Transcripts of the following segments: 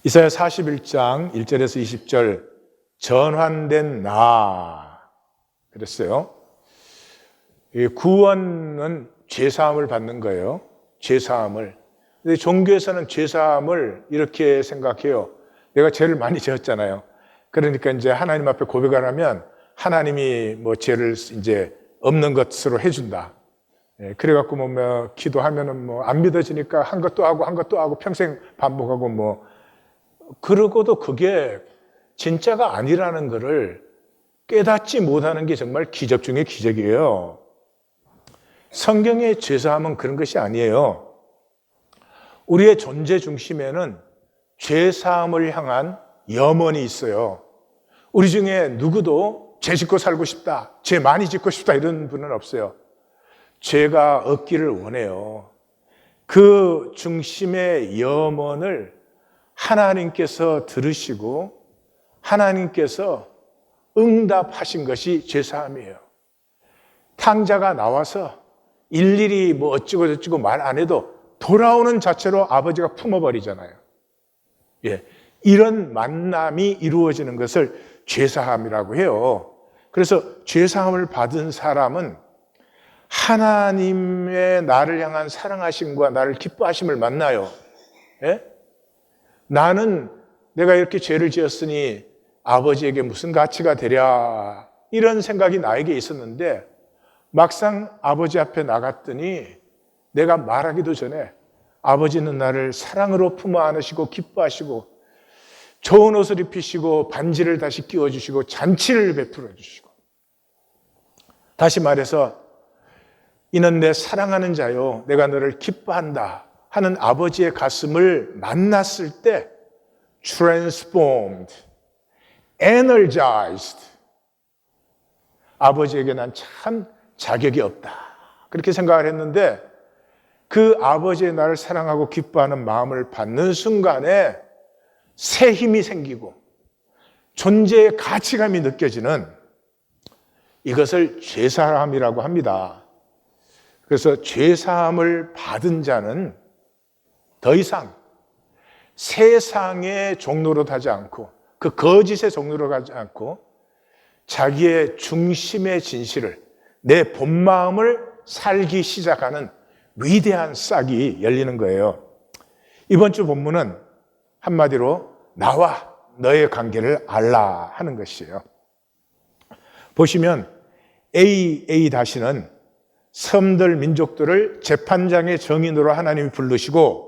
이사야 41장 1절에서 20절 전환된 나 그랬어요. 구원은 죄사함을 받는 거예요. 죄사함을. 근데 종교에서는 죄사함을 이렇게 생각해요. 내가 죄를 많이 지었잖아요. 그러니까 이제 하나님 앞에 고백을 하면 하나님이 뭐 죄를 이제 없는 것으로 해준다. 그래갖고 뭐 기도하면은 뭐 안 믿어지니까 한 것도 하고 평생 반복하고 뭐 그러고도 그게 진짜가 아니라는 것을 깨닫지 못하는 게 정말 기적 중의 기적이에요. 성경의 죄사함은 그런 것이 아니에요. 우리의 존재 중심에는 죄사함을 향한 염원이 있어요. 우리 중에 누구도 죄 짓고 살고 싶다, 죄 많이 짓고 싶다 이런 분은 없어요. 죄가 없기를 원해요. 그 중심의 염원을 하나님께서 들으시고 하나님께서 응답하신 것이 죄사함이에요. 탕자가 나와서 일일이 뭐 어찌고 저찌고 말 안 해도 돌아오는 자체로 아버지가 품어버리잖아요. 이런 만남이 이루어지는 것을 죄사함이라고 해요. 그래서 죄사함을 받은 사람은 하나님의 나를 향한 사랑하심과 나를 기뻐하심을 만나요. 나는 내가 이렇게 죄를 지었으니 아버지에게 무슨 가치가 되랴 이런 생각이 나에게 있었는데 막상 아버지 앞에 나갔더니 내가 말하기도 전에 아버지는 나를 사랑으로 품어 안으시고 기뻐하시고 좋은 옷을 입히시고 반지를 다시 끼워주시고 잔치를 베풀어 주시고, 다시 말해서 이는 내 사랑하는 자요 내가 너를 기뻐한다 하는 아버지의 가슴을 만났을 때 transformed, energized, 아버지에게 난 참 자격이 없다 그렇게 생각을 했는데 그 아버지의 나를 사랑하고 기뻐하는 마음을 받는 순간에 새 힘이 생기고 존재의 가치감이 느껴지는 이것을 죄사함이라고 합니다. 그래서 죄사함을 받은 자는 더 이상 세상의 종로로 가지 않고 그 거짓의 종로로 가지 않고 자기의 중심의 진실을 내 본마음을 살기 시작하는 위대한 싹이 열리는 거예요. 이번 주 본문은 한마디로 나와 너의 관계를 알라 하는 것이에요. 보시면 A-는 섬들 민족들을 재판장의 정인으로 하나님이 부르시고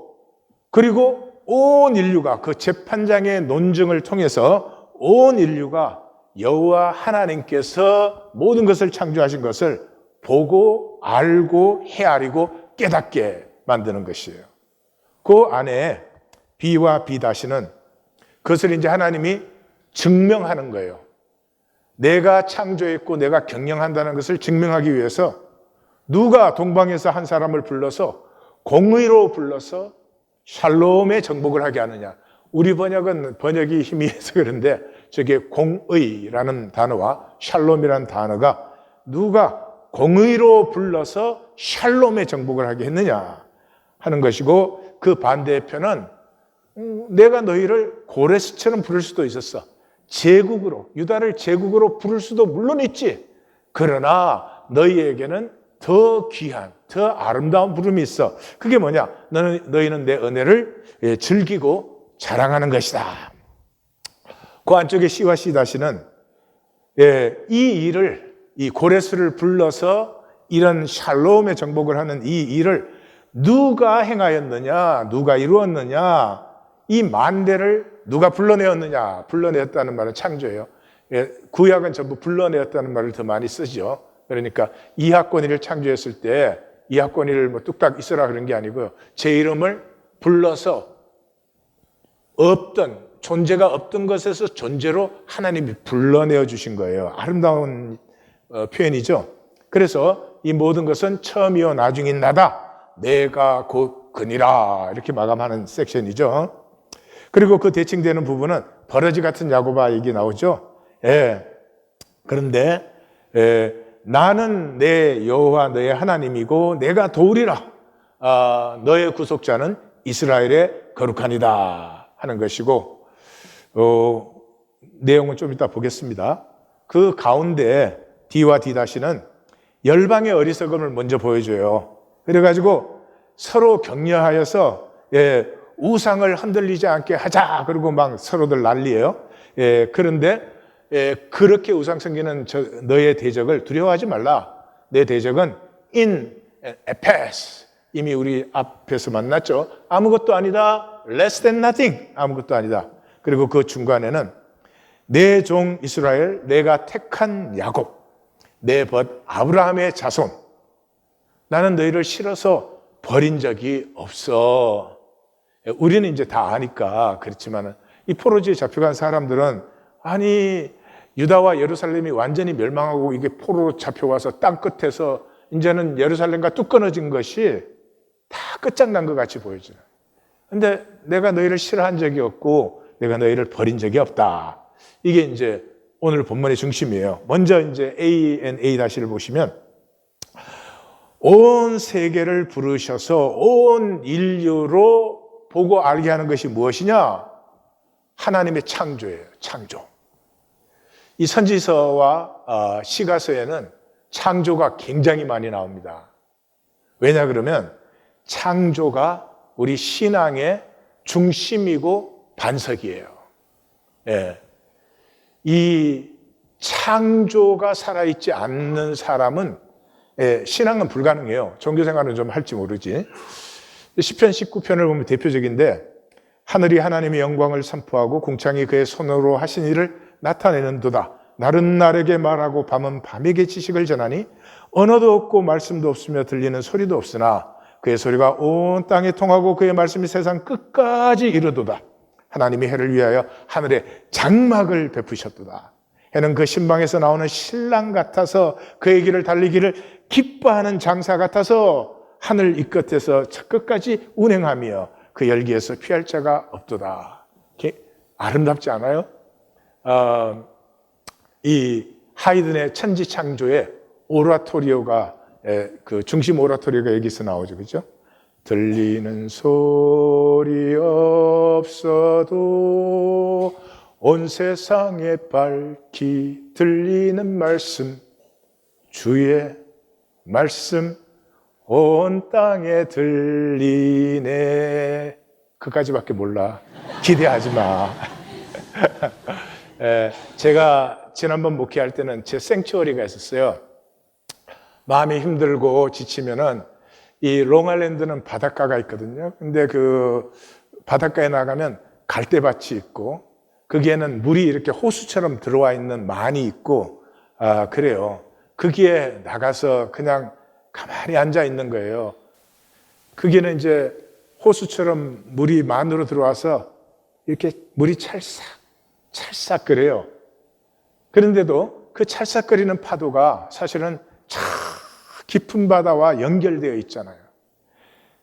그리고 온 인류가 그 재판장의 논증을 통해서 온 인류가 여호와 하나님께서 모든 것을 창조하신 것을 보고 알고 헤아리고 깨닫게 만드는 것이에요. 그 안에 B와 B-는 그것을 이제 하나님이 증명하는 거예요. 내가 창조했고 내가 경영한다는 것을 증명하기 위해서 누가 동방에서 한 사람을 불러서 공의로 불러서 샬롬의 정복을 하게 하느냐. 우리 번역은 번역이 희미해서 그런데 저게 공의라는 단어와 샬롬이라는 단어가 누가 공의로 불러서 샬롬의 정복을 하게 했느냐 하는 것이고 그 반대편은 내가 너희를 고레스처럼 부를 수도 있었어. 제국으로, 유다를 제국으로 부를 수도 물론 있지. 그러나 너희에게는 더 귀한, 더 아름다운 부름이 있어. 그게 뭐냐? 너희는 내 은혜를 즐기고 자랑하는 것이다. 그 안쪽에 C와 C-는 이 일을, 이 고레스를 불러서 이런 샬롬의 정복을 하는 이 일을 누가 행하였느냐, 누가 이루었느냐, 이 만대를 누가 불러내었느냐. 불러내었다는 말은 창조예요. 구약은 전부 불러내었다는 말을 더 많이 쓰죠. 그러니까 이하권이를 창조했을 때 이하권이를 뭐 뚝딱 있어라 그런 게 아니고요. 제 이름을 불러서 없던, 존재가 없던 것에서 존재로 하나님이 불러내어 주신 거예요. 아름다운 표현이죠. 그래서 이 모든 것은 처음이요 나중인 나다. 내가 곧 그니라. 이렇게 마감하는 섹션이죠. 그리고 그 대칭되는 부분은 버러지 같은 야고바 얘기 나오죠. 그런데 나는 내 여호와 너의 하나님이고 내가 도우리라. 너의 구속자는 이스라엘의 거룩하니라 하는 것이고, 내용은 좀 이따 보겠습니다. 그 가운데 D와 D-는 열방의 어리석음을 먼저 보여줘요. 그래가지고 서로 격려하여서 우상을 흔들리지 않게 하자. 그러고 막 서로들 난리예요. 그런데 그렇게 우상 섬기는 너의 대적을 두려워하지 말라. 내 대적은 in 에페스. 이미 우리 앞에서 만났죠. 아무것도 아니다. less than nothing. 아무것도 아니다. 그리고 그 중간에는 내 종 이스라엘, 내가 택한 야곱, 내 벗 아브라함의 자손. 나는 너희를 싫어서 버린 적이 없어. 우리는 이제 다 아니까 그렇지만 이 포로지에 잡혀간 사람들은 아니 유다와 예루살렘이 완전히 멸망하고 이게 포로로 잡혀와서 땅 끝에서 이제는 예루살렘과 뚝 끊어진 것이 다 끝장난 것 같이 보여지는. 근데 내가 너희를 싫어한 적이 없고 내가 너희를 버린 적이 없다. 이게 이제 오늘 본문의 중심이에요. 먼저 이제 A&A-를 보시면 온 세계를 부르셔서 온 인류로 보고 알게 하는 것이 무엇이냐? 하나님의 창조예요. 창조. 이 선지서와 시가서에는 창조가 굉장히 많이 나옵니다. 왜냐 그러면 창조가 우리 신앙의 중심이고 반석이에요. 이 창조가 살아있지 않는 사람은 신앙은 불가능해요. 종교생활은 좀 할지 모르지. 시편 19편을 보면 대표적인데 하늘이 하나님의 영광을 선포하고 궁창이 그의 손으로 하신 일을 나타내는도다. 날은 날에게 말하고 밤은 밤에게 지식을 전하니 언어도 없고 말씀도 없으며 들리는 소리도 없으나 그의 소리가 온 땅에 통하고 그의 말씀이 세상 끝까지 이르도다. 하나님이 해를 위하여 하늘에 장막을 베푸셨도다. 해는 그 신방에서 나오는 신랑 같아서 그의 길을 달리기를 기뻐하는 장사 같아서 하늘 이 끝에서 저 끝까지 운행하며 그 열기에서 피할 자가 없도다. 아름답지 않아요? 이 하이든의 천지창조에 오라토리오가 그 중심 오라토리오가 여기서 나오죠, 그렇죠? 들리는 소리 없어도 온 세상에 밝히 들리는 말씀, 주의 말씀 온 땅에 들리네. 그까지밖에 몰라. 기대하지 마. 제가 지난번 목회할 때는 제 생츄어리가 있었어요. 마음이 힘들고 지치면은 이 롱아일랜드는 바닷가가 있거든요. 근데 그 바닷가에 나가면 갈대밭이 있고 거기에는 물이 이렇게 호수처럼 들어와 있는 만이 있고 그래요. 거기에 나가서 그냥 가만히 앉아 있는 거예요. 거기는 이제 호수처럼 물이 만으로 들어와서 이렇게 물이 찰싹 그래요. 그런데도 그 찰싹거리는 파도가 사실은 참 깊은 바다와 연결되어 있잖아요.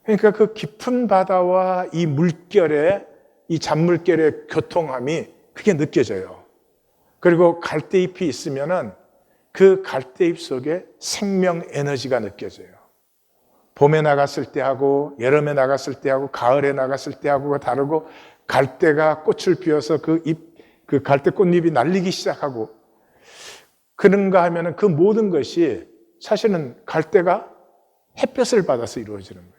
그러니까 그 깊은 바다와 이 물결의 이 잔물결의 교통함이 그게 느껴져요. 그리고 갈대잎이 있으면은 그 갈대잎 속에 생명 에너지가 느껴져요. 봄에 나갔을 때하고 여름에 나갔을 때하고 가을에 나갔을 때하고 다르고 갈대가 꽃을 피워서 그 갈대 꽃잎이 날리기 시작하고 그런가 하면은 그 모든 것이 사실은 갈대가 햇볕을 받아서 이루어지는 거예요.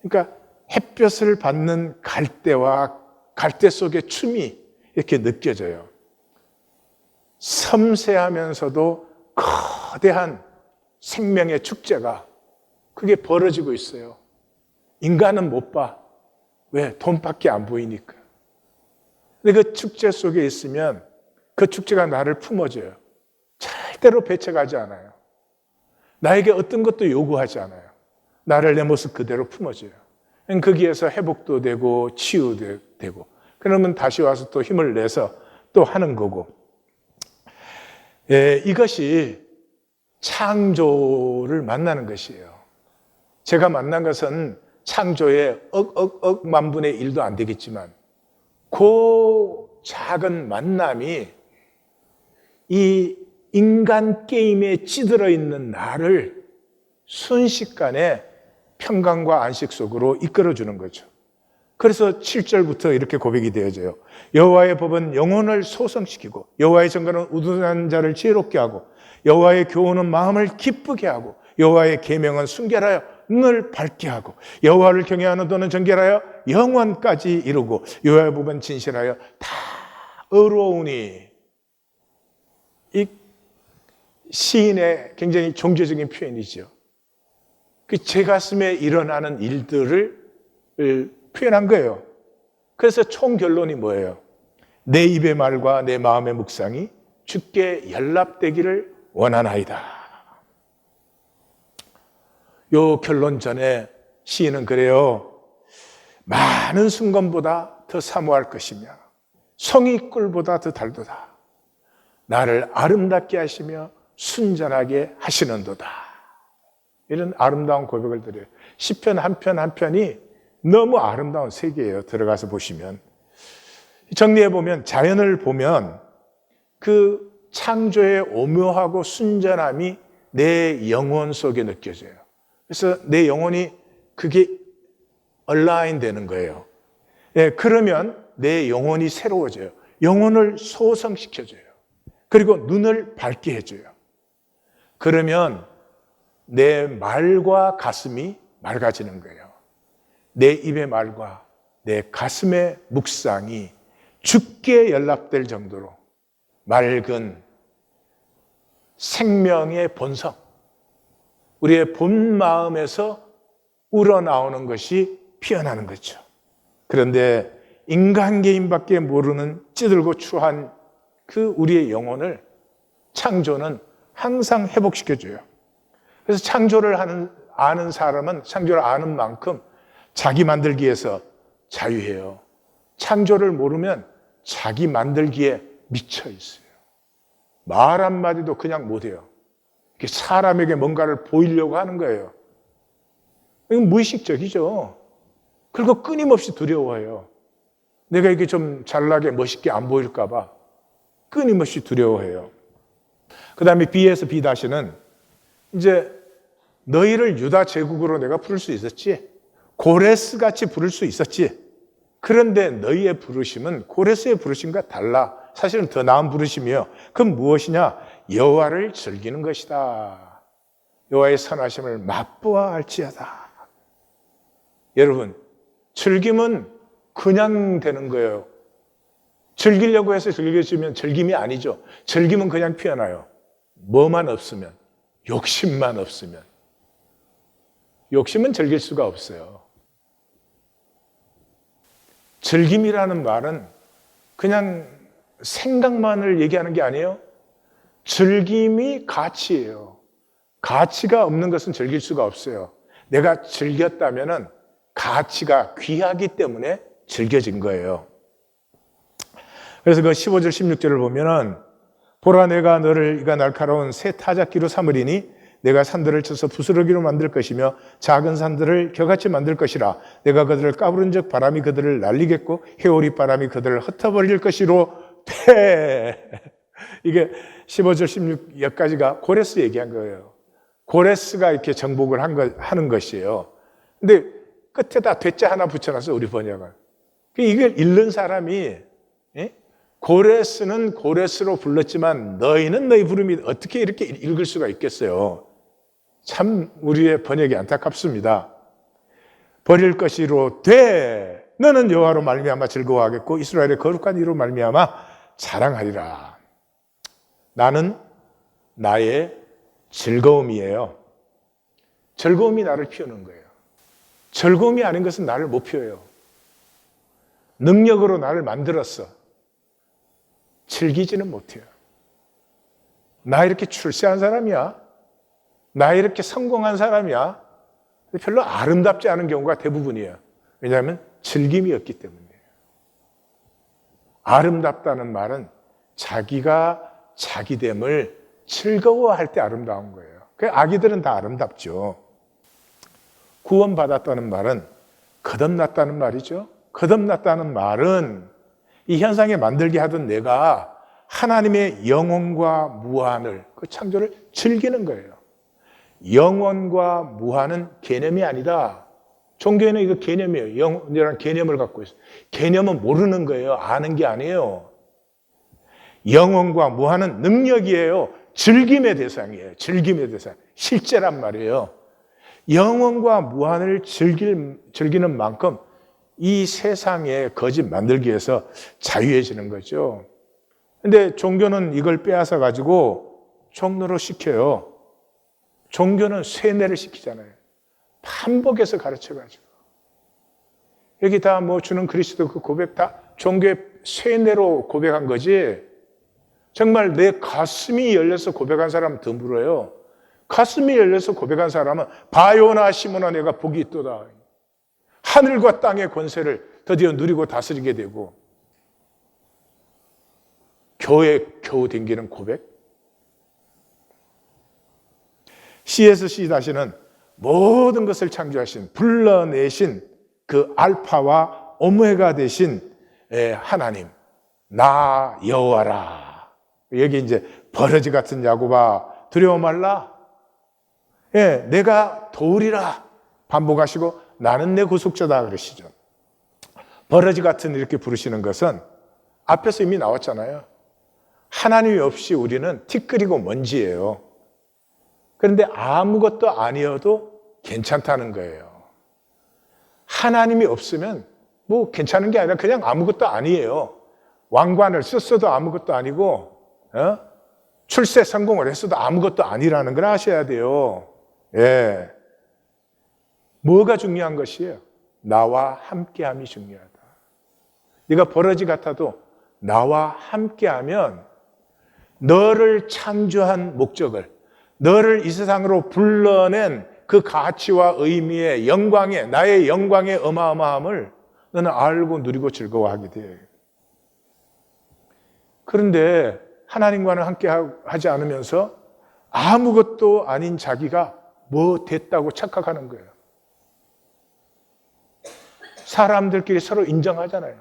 그러니까 햇볕을 받는 갈대와 갈대 속의 춤이 이렇게 느껴져요. 섬세하면서도 거대한 생명의 축제가 그게 벌어지고 있어요. 인간은 못 봐. 왜? 돈밖에 안 보이니까. 근데 그 축제 속에 있으면 그 축제가 나를 품어줘요. 절대로 배척하지 않아요. 나에게 어떤 것도 요구하지 않아요. 나를 내 모습 그대로 품어줘요. 거기에서 회복도 되고 치유도 되고 그러면 다시 와서 또 힘을 내서 또 하는 거고 이것이 창조를 만나는 것이에요. 제가 만난 것은 창조의 억 만분의 1도 안 되겠지만 그 작은 만남이 이 인간 게임에 찌들어 있는 나를 순식간에 평강과 안식 속으로 이끌어주는 거죠. 그래서 7절부터 이렇게 고백이 되어져요. 여호와의 법은 영혼을 소성시키고 여호와의 정죄는 우둔한 자를 지혜롭게 하고 여호와의 교훈은 마음을 기쁘게 하고 여호와의 계명은 순결하여 눈을 밝게 하고 여호와를 경외하는 도는 정결하여 영원까지 이루고 여호와의 법은 진실하여 다 의로우니. 이 시인의 굉장히 종교적인 표현이죠. 그 제 가슴에 일어나는 일들을 표현한 거예요. 그래서 총 결론이 뭐예요? 내 입의 말과 내 마음의 묵상이 주께 연락되기를 원하나이다. 요 결론 전에 시인은 그래요. 많은 순간보다 더 사모할 것이며 송이꿀보다 더 달도다. 나를 아름답게 하시며 순전하게 하시는도다. 이런 아름다운 고백을 드려요. 시편 한 편 한 편이 너무 아름다운 세계예요. 들어가서 보시면. 정리해보면 자연을 보면 그 창조의 오묘하고 순전함이 내 영혼 속에 느껴져요. 그래서 내 영혼이 그게 얼라인 되는 거예요. 예, 그러면 내 영혼이 새로워져요. 영혼을 소성시켜줘요. 그리고 눈을 밝게 해줘요. 그러면 내 말과 가슴이 맑아지는 거예요. 내 입의 말과 내 가슴의 묵상이 주께 연락될 정도로 맑은 생명의 본성, 우리의 본 마음에서 우러나오는 것이 피어나는 거죠. 그런데 인간계인밖에 모르는 찌들고 추한 그 우리의 영혼을 창조는 항상 회복시켜줘요. 그래서 창조를 아는 사람은 창조를 아는 만큼 자기 만들기에서 자유해요. 창조를 모르면 자기 만들기에 미쳐 있어요. 말 한마디도 그냥 못해요. 사람에게 뭔가를 보이려고 하는 거예요. 이건 무의식적이죠. 그리고 끊임없이 두려워해요. 내가 이게 좀 잘나게 멋있게 안 보일까 봐 끊임없이 두려워해요. 그 다음에 B에서 B-는 이제 너희를 유다 제국으로 내가 부를 수 있었지. 고레스같이 부를 수 있었지. 그런데 너희의 부르심은 고레스의 부르심과 달라. 사실은 더 나은 부르심이에요. 그건 무엇이냐? 여호와를 즐기는 것이다. 여호와의 선하심을 맛보아 알지어다. 여러분, 즐김은 그냥 되는 거예요. 즐기려고 해서 즐겨주면 즐김이 아니죠. 즐김은 그냥 피어나요. 뭐만 없으면, 욕심만 없으면. 욕심은 즐길 수가 없어요. 즐김이라는 말은 그냥 생각만을 얘기하는 게 아니에요. 즐김이 가치예요. 가치가 없는 것은 즐길 수가 없어요. 내가 즐겼다면은 가치가 귀하기 때문에 즐겨진 거예요. 그래서 그 15절 16절을 보면은 보라 내가 너를 이가 날카로운 새 타작기로 삼으리니 내가 산들을 쳐서 부스러기로 만들 것이며 작은 산들을 겨같이 만들 것이라. 내가 그들을 까부른 적 바람이 그들을 날리겠고 해오리 바람이 그들을 흩어버릴 것이로 돼. 이게 15절 16여기까지가 고레스 얘기한 거예요. 고레스가 이렇게 정복을 하는 것이에요. 근데 끝에다 되자 하나 붙여놨어, 우리 번역은. 이걸 읽는 사람이, 예? 고레스는 고레스로 불렀지만 너희는 너희 부름이 어떻게 이렇게 읽을 수가 있겠어요? 참 우리의 번역이 안타깝습니다. 버릴 것이로 돼. 너는 여호와로 말미암아 즐거워하겠고 이스라엘의 거룩한 이로 말미암아 자랑하리라. 나는 나의 즐거움이에요. 즐거움이 나를 피우는 거예요. 즐거움이 아닌 것은 나를 못 피워요. 능력으로 나를 만들었어. 즐기지는 못해요. 나 이렇게 출세한 사람이야. 나 이렇게 성공한 사람이야. 별로 아름답지 않은 경우가 대부분이에요. 왜냐하면 즐김이 없기 때문이에요. 아름답다는 말은 자기가 자기됨을 즐거워할 때 아름다운 거예요. 아기들은 다 아름답죠. 구원받았다는 말은 거듭났다는 말이죠. 거듭났다는 말은 이 현상에 만들게 하던 내가 하나님의 영원과 무한을, 그 창조를 즐기는 거예요. 영원과 무한은 개념이 아니다. 종교에는 이거 개념이에요. 영이라는 개념을 갖고 있어요. 개념은 모르는 거예요. 아는 게 아니에요. 영혼과 무한은 능력이에요. 즐김의 대상이에요. 즐김의 대상. 실제란 말이에요. 영혼과 무한을 즐기는 만큼 이 세상에 거짓 만들기 위해서 자유해지는 거죠. 근데 종교는 이걸 빼앗아 가지고 종로로 시켜요. 종교는 쇠뇌를 시키잖아요. 반복해서 가르쳐 가지고. 여기 다 뭐 주는 그리스도 그 고백 다 종교의 쇠뇌로 고백한 거지. 정말 내 가슴이 열려서 고백한 사람은 드물어요. 가슴이 열려서 고백한 사람은 바요나 시모나 내가 복이 있도다. 하늘과 땅의 권세를 드디어 누리고 다스리게 되고 교회 겨우 댕기는 고백. C.S.C.는 모든 것을 창조하신 불러내신 그 알파와 오메가 되신 하나님 나 여호와라. 여기 이제 버러지 같은 야곱아 두려워 말라. 예, 내가 도우리라 반복하시고 나는 내 구속자다 그러시죠. 버러지 같은 이렇게 부르시는 것은 앞에서 이미 나왔잖아요. 하나님이 없이 우리는 티끌이고 먼지예요. 그런데 아무것도 아니어도 괜찮다는 거예요. 하나님이 없으면 뭐 괜찮은 게 아니라 그냥 아무것도 아니에요. 왕관을 썼어도 아무것도 아니고 출세 성공을 했어도 아무것도 아니라는 걸 아셔야 돼요. 예. 뭐가 중요한 것이에요? 나와 함께함이 중요하다. 네가 버러지 같아도 나와 함께하면 너를 창조한 목적을, 너를 이 세상으로 불러낸 그 가치와 의미의 영광의, 나의 영광의 어마어마함을 너는 알고 누리고 즐거워하게 돼요. 그런데 하나님과는 함께 하지 않으면서 아무것도 아닌 자기가 뭐 됐다고 착각하는 거예요. 사람들끼리 서로 인정하잖아요.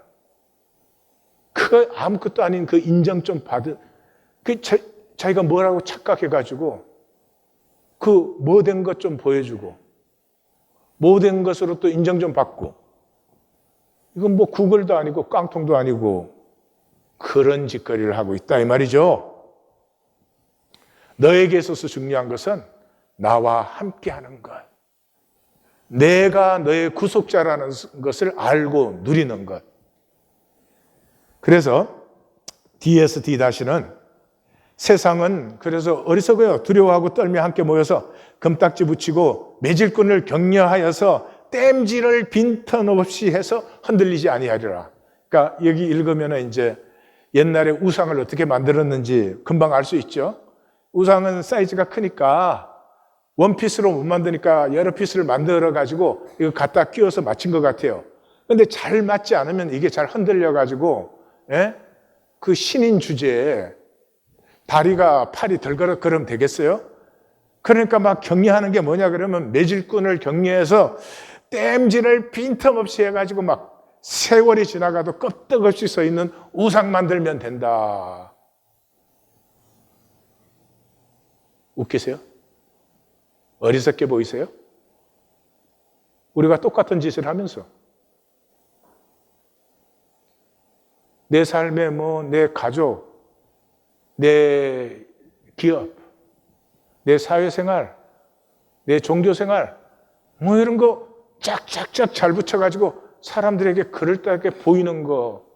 그 아무것도 아닌 그 인정 좀 받은, 자기가 뭐라고 착각해가지고 그 뭐 된 것 좀 보여주고 뭐 된 것으로 또 인정 좀 받고 이건 뭐 구글도 아니고 깡통도 아니고 그런 짓거리를 하고 있다 이 말이죠. 너에게 있어서 중요한 것은 나와 함께하는 것, 내가 너의 구속자라는 것을 알고 누리는 것. 그래서 DSD-는 세상은 그래서 어리석어요. 두려워하고 떨며 함께 모여서 금딱지 붙이고 매질꾼을 격려하여서 땜질을 빈틈없이 해서 흔들리지 아니하리라. 그러니까 여기 읽으면 이제 옛날에 우상을 어떻게 만들었는지 금방 알 수 있죠. 우상은 사이즈가 크니까 원피스로 못 만드니까 여러 피스를 만들어 가지고 이거 갖다 끼워서 맞춘 것 같아요. 그런데 잘 맞지 않으면 이게 잘 흔들려 가지고 그 신인 주제에 다리가 팔이 덜그럭거리면 되겠어요? 그러니까 막 격려하는 게 뭐냐 그러면 매질꾼을 격려해서 땜질을 빈틈없이 해가지고 막 세월이 지나가도 끄떡없이 서 있는 우상 만들면 된다. 웃기세요? 어리석게 보이세요? 우리가 똑같은 짓을 하면서 내 삶에 내 가족, 내 기업, 내 사회생활, 내 종교생활 이런 거 짝짝짝 잘 붙여가지고 사람들에게 그럴듯하게 보이는 거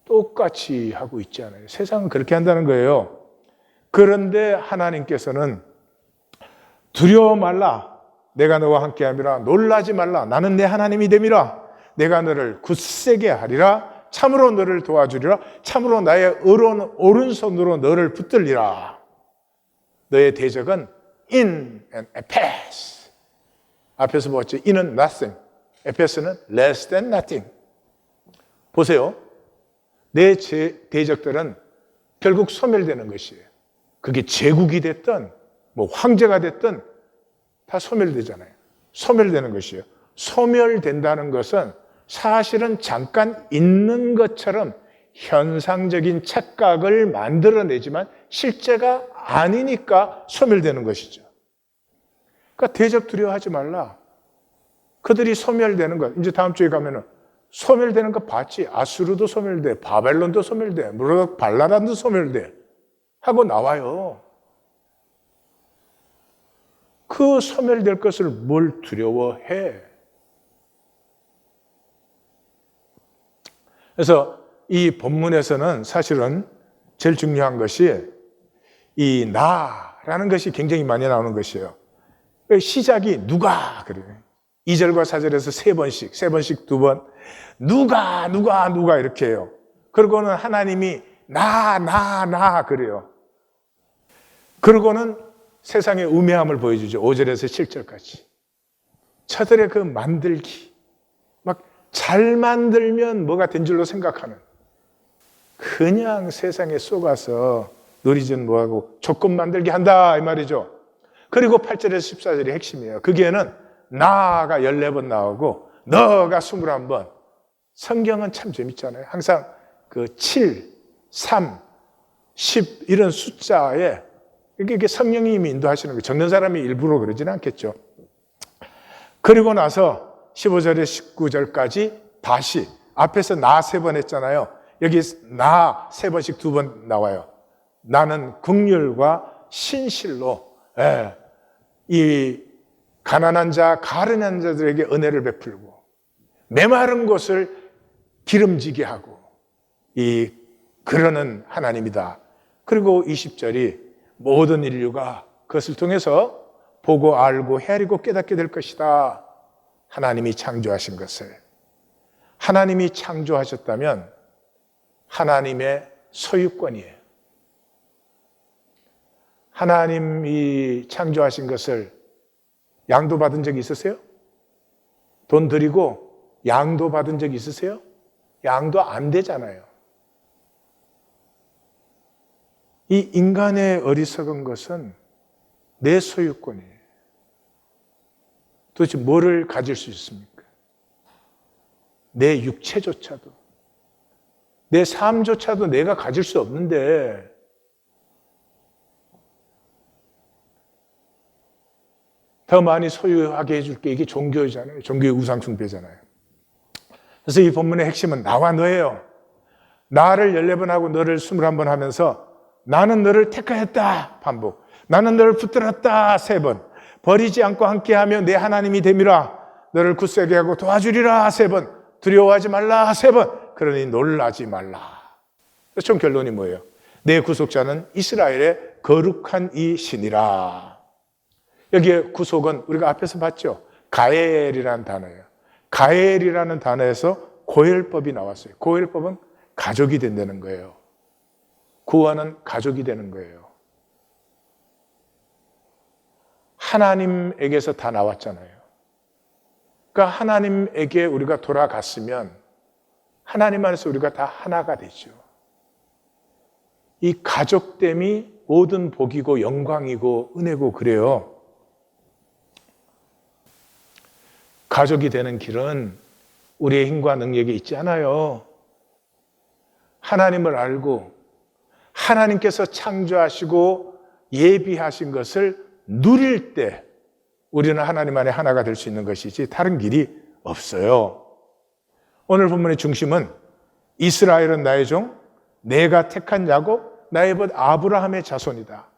똑같이 하고 있잖아요. 세상은 그렇게 한다는 거예요. 그런데 하나님께서는 두려워 말라. 내가 너와 함께함이라. 놀라지 말라. 나는 내 하나님이 됨이라. 내가 너를 굳세게 하리라. 참으로 너를 도와주리라. 참으로 나의 오른손으로 너를 붙들리라. 너의 대적은 in and e패스. 앞에서 보았죠. in은 nothing. 에페스는 less than nothing. 보세요. 내 대적들은 결국 소멸되는 것이에요. 그게 제국이 됐든 황제가 됐든 다 소멸되잖아요. 소멸되는 것이에요. 소멸된다는 것은 사실은 잠깐 있는 것처럼 현상적인 착각을 만들어내지만 실제가 아니니까 소멸되는 것이죠. 그러니까 대적 두려워하지 말라. 그들이 소멸되는 것. 이제 다음 주에 가면은 소멸되는 거 봤지. 아수르도 소멸돼. 바벨론도 소멸돼. 무르각 발라란도 소멸돼. 하고 나와요. 그 소멸될 것을 뭘 두려워해? 그래서 이 본문에서는 사실은 제일 중요한 것이 이 나라는 것이 굉장히 많이 나오는 것이에요. 시작이 누가 그래요. 2절과 4절에서 세 번씩 두 번 누가 이렇게 해요. 그리고는 하나님이 나 그래요. 그리고는 세상의 우매함을 보여주죠. 5절에서 7절까지. 저들의 그 만들기, 막 잘 만들면 뭐가 된 줄로 생각하는, 그냥 세상에 속아서 놀이전 뭐하고 조건 만들기 한다 이 말이죠. 그리고 8절에서 14절이 핵심이에요. 거기에는 나가 14번 나오고 너가 21번. 성경은 참 재밌잖아요. 항상 그 7, 3, 10 이런 숫자에 이게 성령님이 인도하시는 거예요. 적는 사람이 일부러 그러지는 않겠죠. 그리고 나서 15절에 19절까지 다시 앞에서 나 3번 했잖아요. 여기 나 3번씩 2번 나와요. 나는 긍휼과 신실로 이 가난한 자, 가련한 자들에게 은혜를 베풀고 메마른 곳을 기름지게 하고 그러는 하나님이다. 그리고 20절이 모든 인류가 그것을 통해서 보고 알고 헤아리고 깨닫게 될 것이다. 하나님이 창조하신 것을. 하나님이 창조하셨다면 하나님의 소유권이에요. 하나님이 창조하신 것을 양도받은 적이 있으세요? 돈 드리고 양도받은 적이 있으세요? 양도 안 되잖아요. 이 인간의 어리석은 것은 내 소유권이에요. 도대체 뭐를 가질 수 있습니까? 내 육체조차도, 내 삶조차도 내가 가질 수 없는데 더 많이 소유하게 해줄게. 이게 종교잖아요. 종교의 우상숭배잖아요. 그래서 이 본문의 핵심은 나와 너예요. 나를 14번 하고 너를 21번 하면서 나는 너를 택하였다. 반복. 나는 너를 붙들었다. 3번. 버리지 않고 함께하며 내 하나님이 됨이라. 너를 굳세게 하고 도와주리라. 3번. 두려워하지 말라. 3번. 그러니 놀라지 말라. 총 결론이 뭐예요? 내 구속자는 이스라엘의 거룩한 이 신이라. 여기에 구속은 우리가 앞에서 봤죠. 가엘이라는 단어예요. 가엘이라는 단어에서 고엘법이 나왔어요. 고엘법은 가족이 된다는 거예요. 구원은 가족이 되는 거예요. 하나님에게서 다 나왔잖아요. 그러니까 하나님에게 우리가 돌아갔으면 하나님 안에서 우리가 다 하나가 되죠. 이 가족됨이 모든 복이고 영광이고 은혜고 그래요. 가족이 되는 길은 우리의 힘과 능력이 있지 않아요. 하나님을 알고 하나님께서 창조하시고 예비하신 것을 누릴 때 우리는 하나님 안에 하나가 될 수 있는 것이지 다른 길이 없어요. 오늘 본문의 중심은 이스라엘은 나의 종, 내가 택한 야곱, 나의 벗 아브라함의 자손이다.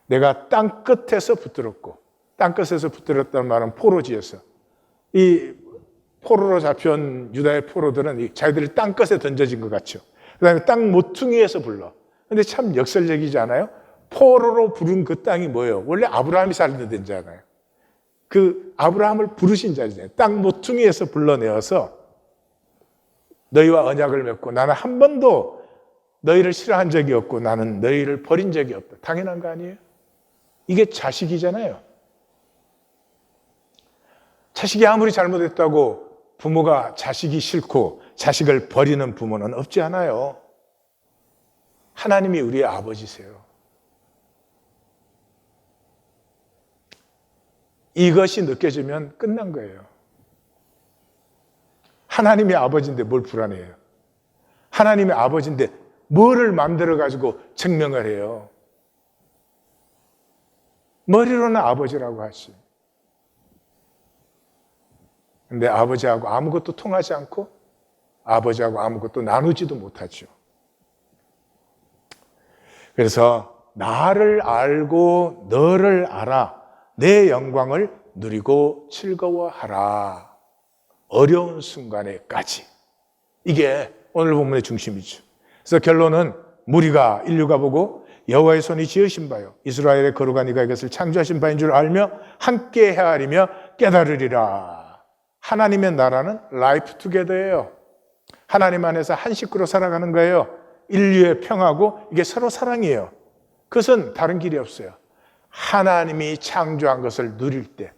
내가 땅 끝에서 붙들었고, 땅 끝에서 붙들었다는 말은 포로지에서. 이 포로로 잡혀온 유다의 포로들은 자기들이 땅 끝에 던져진 것 같죠. 그 다음에 땅 모퉁이에서 불러. 근데 참 역설적이지 않아요? 포로로 부른 그 땅이 뭐예요? 원래 아브라함이 살던 데잖아요. 그 아브라함을 부르신 자리잖아요. 땅 모퉁이에서 불러내어서 너희와 언약을 맺고 나는 한 번도 너희를 싫어한 적이 없고 나는 너희를 버린 적이 없다. 당연한 거 아니에요? 이게 자식이잖아요. 자식이 아무리 잘못했다고 부모가 자식이 싫고 자식을 버리는 부모는 없지 않아요. 하나님이 우리의 아버지세요. 이것이 느껴지면 끝난 거예요. 하나님의 아버지인데 뭘 불안해요? 하나님의 아버지인데 뭐를 만들어가지고 증명을 해요? 머리로는 아버지라고 하시. 근데 아버지하고 아무것도 통하지 않고 아버지하고 아무것도 나누지도 못하죠. 그래서 나를 알고 너를 알아 내 영광을 누리고 즐거워하라. 어려운 순간에까지. 이게 오늘 본문의 중심이죠. 그래서 결론은 무리가 인류가 보고 여호와의 손이 지으신 바요 이스라엘의 거룩한 이가 이것을 창조하신 바인 줄 알며 함께 헤아리며 깨달으리라. 하나님의 나라는 라이프 투게더예요. 하나님 안에서 한 식구로 살아가는 거예요. 인류의 평화고 이게 서로 사랑이에요. 그것은 다른 길이 없어요. 하나님이 창조한 것을 누릴 때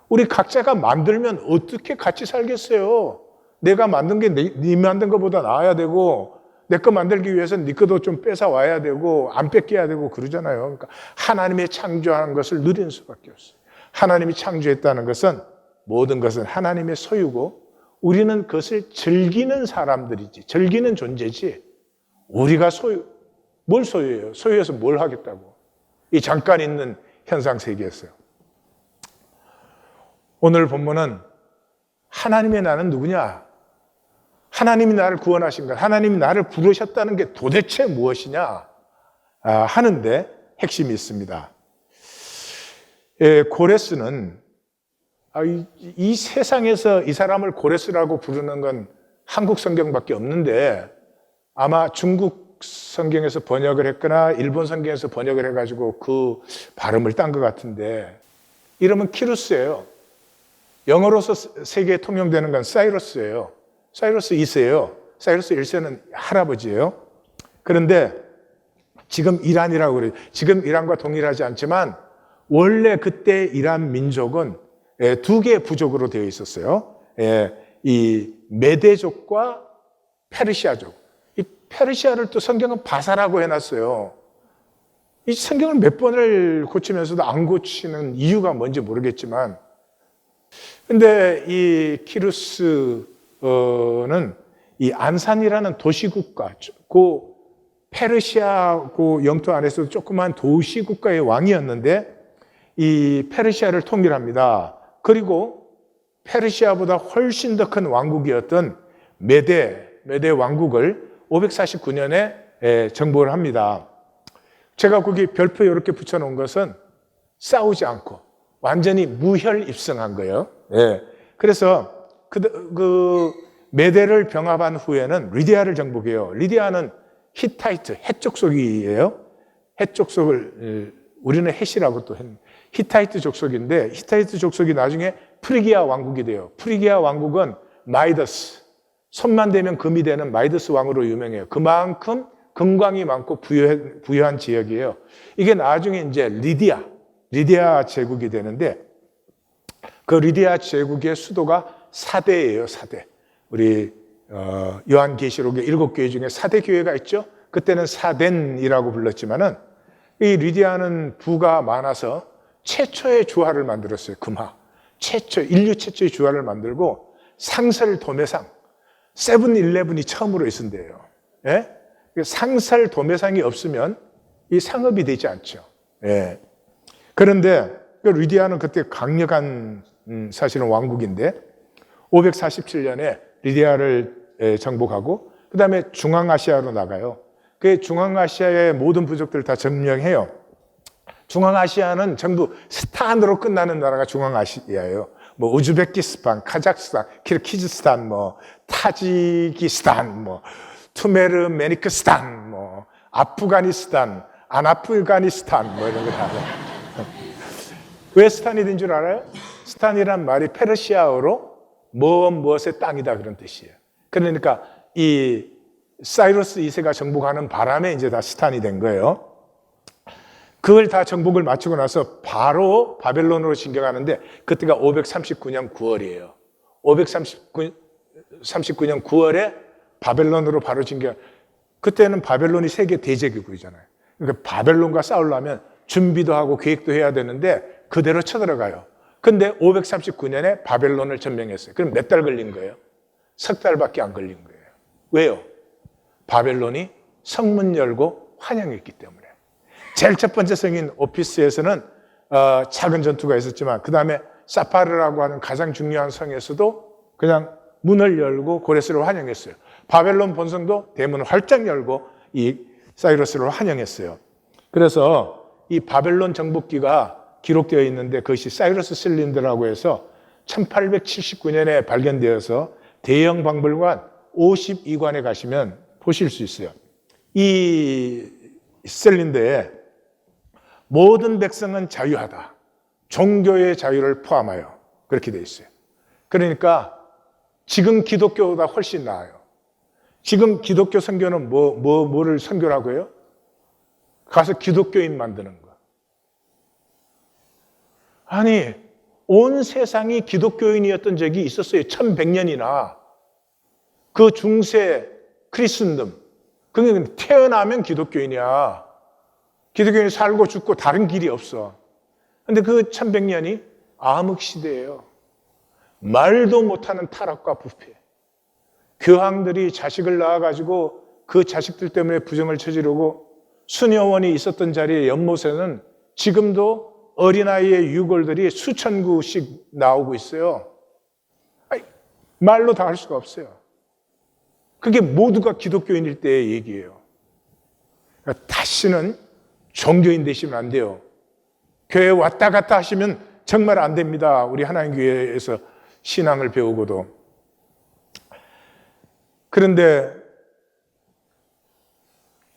우리 각자가 만들면 어떻게 같이 살겠어요? 내가 만든 게 네 만든 것보다 나아야 되고 내 거 만들기 위해서는 네 것도 좀 뺏어 와야 되고 안 뺏겨야 되고 그러잖아요. 그러니까 하나님의 창조한 것을 누리는 수밖에 없어요. 하나님이 창조했다는 것은 모든 것은 하나님의 소유고 우리는 그것을 즐기는 사람들이지 즐기는 존재지 우리가 뭘 소유해요? 소유해서 뭘 하겠다고. 이 잠깐 있는 현상 세계였어요. 오늘 본문은 하나님의 나는 누구냐? 하나님이 나를 구원하신 것, 하나님이 나를 부르셨다는 게 도대체 무엇이냐 하는데 핵심이 있습니다. 고레스는 이 세상에서 이 사람을 고레스라고 부르는 건 한국 성경밖에 없는데 아마 중국 성경에서 번역을 했거나 일본 성경에서 번역을 해가지고 그 발음을 딴 것 같은데 이름은 키루스예요. 영어로서 세계에 통용되는 건 사이러스예요. 사이러스 2세예요. 사이러스 1세는 할아버지예요. 그런데 지금 이란이라고 그래요. 지금 이란과 동일하지 않지만 원래 그때 이란 민족은 두 개의 부족으로 되어 있었어요. 이 메대족과 페르시아족. 이 페르시아를 또 성경은 바사라고 해놨어요. 이 성경을 몇 번을 고치면서도 안 고치는 이유가 뭔지 모르겠지만 근데 이 키루스는 이 안산이라는 도시국가, 그 페르시아 그 영토 안에서도 조그만 도시국가의 왕이었는데 이 페르시아를 통일합니다. 그리고 페르시아보다 훨씬 더 큰 왕국이었던 메대 왕국을 549년에 정복을 합니다. 제가 거기 별표 이렇게 붙여놓은 것은 싸우지 않고 완전히 무혈입성한 거예요. 그래서 그 메대를 병합한 후에는 리디아를 정복해요. 리디아는 히타이트, 헷 족속이에요. 헷 족속을 우리는 헷이라고 또 했는데 히타이트 족속인데 히타이트 족속이 나중에 프리기아 왕국이 돼요. 프리기아 왕국은 마이더스, 손만 대면 금이 되는 마이더스 왕으로 유명해요. 그만큼 금광이 많고 부유한 지역이에요. 이게 나중에 이제 리디아 제국이 되는데 그 리디아 제국의 수도가 사대예요. 사대. 우리 요한계시록의 7교회 중에 사대 교회가 있죠. 그때는 사덴이라고 불렀지만은 이 리디아는 부가 많아서 최초의 주화를 만들었어요. 금화. 인류 최초의 주화를 만들고 상설 도매상, 세븐일레븐이 처음으로 있은데요. 상설 도매상이 없으면 이 상업이 되지 않죠. 그런데 리디아는 그때 강력한 사실은 왕국인데 547년에 리디아를 정복하고 그 다음에 중앙아시아로 나가요. 그 중앙아시아의 모든 부족들을 다 점령해요. 중앙아시아는 전부 스탄으로 끝나는 나라가 중앙아시아예요. 뭐 우즈베키스탄, 카자흐스탄, 키르기즈스탄, 뭐 타지키스탄, 뭐 투메르메니크스탄, 뭐 아프가니스탄, 안아프가니스탄 뭐 이런 거 다. 왜 스탄이 된 줄 알아요? 스탄이란 말이 페르시아어로 무엇의 땅이다 그런 뜻이에요. 그러니까 이 사이러스 2세가 정복하는 바람에 이제 다 스탄이 된 거예요. 그걸 다 정복을 마치고 나서 바로 바벨론으로 진격하는데 그때가 539년 9월이에요. 539년 9월에 바벨론으로 바로 진격. 그때는 바벨론이 세계 대제국이잖아요. 그러니까 바벨론과 싸우려면 준비도 하고 계획도 해야 되는데 그대로 쳐들어가요. 근데 539년에 바벨론을 점령했어요. 그럼 몇 달 걸린 거예요? 석 달밖에 안 걸린 거예요. 왜요? 바벨론이 성문 열고 환영했기 때문에. 제일 첫 번째 성인 오피스에서는 작은 전투가 있었지만 그 다음에 사파르라고 하는 가장 중요한 성에서도 그냥 문을 열고 고레스를 환영했어요. 바벨론 본성도 대문을 활짝 열고 이 사이러스를 환영했어요. 그래서 이 바벨론 정복기가 기록되어 있는데 그것이 사이러스 실린더라고 해서 1879년에 발견되어서 대형 박물관 52관에 가시면 보실 수 있어요. 이 실린더에 모든 백성은 자유하다. 종교의 자유를 포함하여 그렇게 되어 있어요. 그러니까 지금 기독교보다 훨씬 나아요. 지금 기독교 선교는 뭐를 선교라고 해요? 가서 기독교인 만드는 거. 아니, 온 세상이 기독교인이었던 적이 있었어요. 1100년이나. 그 중세 크리스천덤. 그러니까 태어나면 기독교인이야. 기독교인이 살고 죽고 다른 길이 없어. 근데 그 1100년이 암흑시대예요. 말도 못하는 타락과 부패. 교황들이 자식을 낳아가지고 그 자식들 때문에 부정을 저지르고 수녀원이 있었던 자리에 연못에는 지금도 어린아이의 유골들이 수천 구씩 나오고 있어요. 말로 다 할 수가 없어요. 그게 모두가 기독교인일 때의 얘기예요. 그러니까 다시는 종교인 되시면 안 돼요. 교회 왔다 갔다 하시면 정말 안 됩니다. 우리 하나님교회에서 신앙을 배우고도. 그런데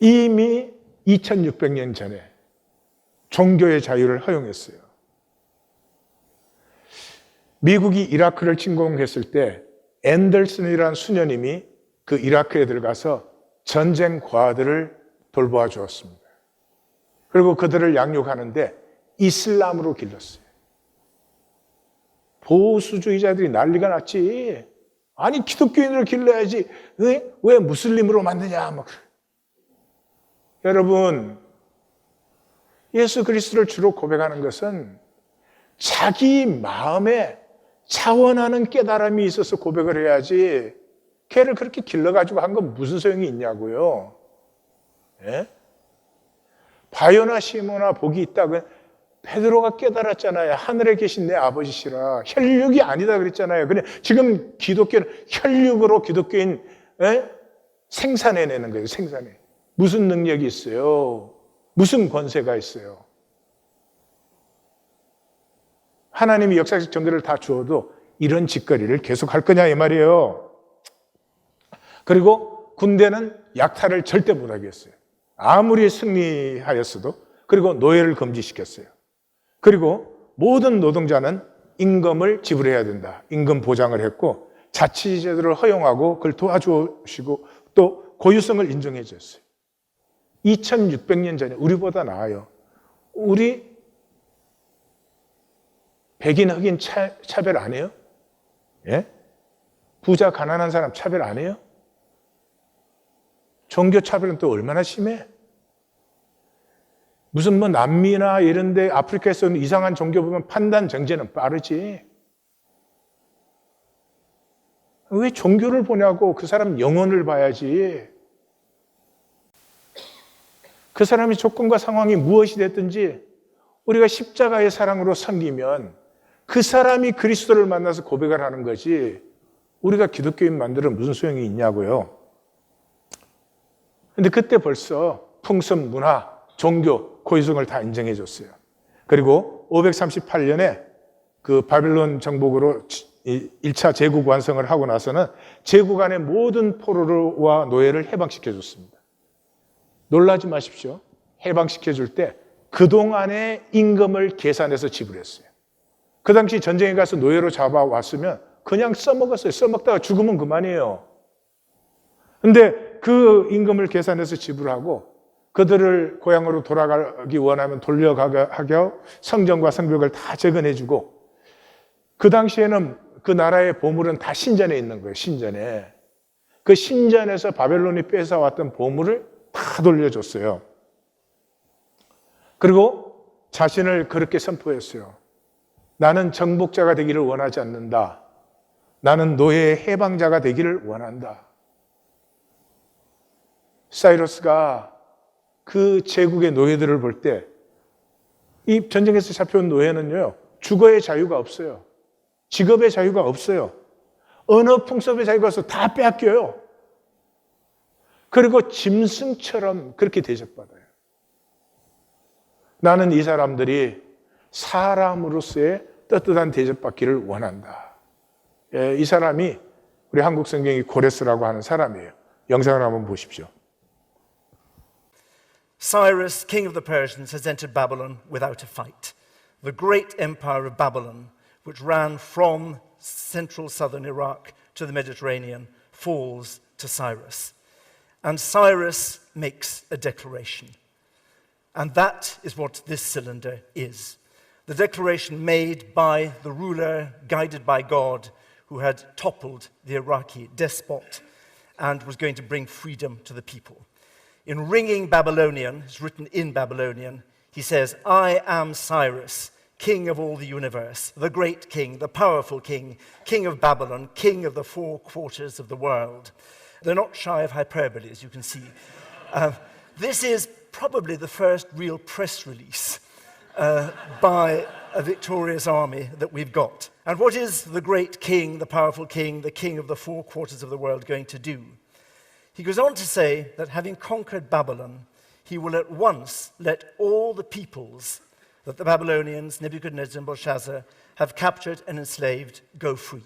이미 2600년 전에 종교의 자유를 허용했어요. 미국이 이라크를 침공했을 때 앤더슨이라는 수녀님이 그 이라크에 들어가서 전쟁 과들을 돌보아 주었습니다. 그리고 그들을 양육하는데 이슬람으로 길렀어요. 보수주의자들이 난리가 났지. 아니 기독교인으로 길러야지. 왜 무슬림으로 만드냐. 막. 여러분, 예수 그리스도를 주로 고백하는 것은 자기 마음에 차원하는 깨달음이 있어서 고백을 해야지 걔를 그렇게 길러가지고 한 건 무슨 소용이 있냐고요. 예? 바요나 시모나 복이 있다. 베드로가 깨달았잖아요. 하늘에 계신 내 아버지시라. 혈육이 아니다 그랬잖아요. 근데 지금 기독교는 혈육으로 기독교인 생산해내는 거예요. 생산해. 무슨 능력이 있어요? 무슨 권세가 있어요? 하나님이 역사적 전개를 다 주어도 이런 짓거리를 계속 할 거냐 이 말이에요. 그리고 군대는 약탈을 절대 못하겠어요. 아무리 승리하였어도. 그리고 노예를 금지시켰어요. 그리고 모든 노동자는 임금을 지불해야 된다. 임금 보장을 했고 자치제도를 허용하고 그걸 도와주시고 또 고유성을 인정해 줬어요. 2600년 전에 우리보다 나아요. 우리 백인 흑인 차별 안 해요? 예? 부자 가난한 사람 차별 안 해요? 종교 차별은 또 얼마나 심해? 무슨 뭐 남미나 이런 데 아프리카에서는 이상한 종교 보면 판단 정죄는 빠르지. 왜 종교를 보냐고. 그 사람 영혼을 봐야지. 그 사람의 조건과 상황이 무엇이 됐든지 우리가 십자가의 사랑으로 섬기면 그 사람이 그리스도를 만나서 고백을 하는 거지 우리가 기독교인 만들어 무슨 소용이 있냐고요. 근데 그때 벌써 풍습, 문화, 종교, 고유성을 다 인정해 줬어요. 그리고 538년에 그 바벨론 정복으로 1차 제국 완성을 하고 나서는 제국 안의 모든 포로와 노예를 해방시켜 줬습니다. 놀라지 마십시오. 해방시켜 줄 때 그동안의 임금을 계산해서 지불했어요. 그 당시 전쟁에 가서 노예로 잡아왔으면 그냥 써먹었어요. 써먹다가 죽으면 그만이에요. 근데 그 임금을 계산해서 지불하고 그들을 고향으로 돌아가기 원하면 돌려가게 하고 성전과 성벽을 다 재건해주고 그 당시에는 그 나라의 보물은 다 신전에 있는 거예요. 신전에. 그 신전에서 바벨론이 뺏어왔던 보물을 다 돌려줬어요. 그리고 자신을 그렇게 선포했어요. 나는 정복자가 되기를 원하지 않는다. 나는 노예의 해방자가 되기를 원한다. 사이러스가 그 제국의 노예들을 볼 때 이 전쟁에서 잡혀온 노예는요, 주거의 자유가 없어요. 직업의 자유가 없어요. 언어 풍습에 자기가 와서 다 빼앗겨요. 그리고 짐승처럼 그렇게 대접받아요. 나는 이 사람들이 사람으로서의 떳떳한 대접받기를 원한다. 이 사람이 우리 한국 성경이 고레스라고 하는 사람이에요. 영상을 한번 보십시오. Cyrus, king of the Persians, has entered Babylon without a fight. The great empire of Babylon, which ran from central southern Iraq to the Mediterranean, falls to Cyrus. And Cyrus makes a declaration. And that is what this cylinder is. The declaration made by the ruler, guided by God, who had toppled the Iraqi despot and was going to bring freedom to the people. In ringing Babylonian, it's written in Babylonian, he says, I am Cyrus, king of all the universe, the great king, the powerful king, king of Babylon, king of the 4 quarters of the world. They're not shy of hyperbole, as you can see. This is probably the first real press release by a victorious army that we've got. And what is the great king, the powerful king, the king of the 4 quarters of the world going to do? He goes on to say that having conquered Babylon, he will at once let all the peoples that the Babylonians, Nebuchadnezzar and Belshazzar, have captured and enslaved go free.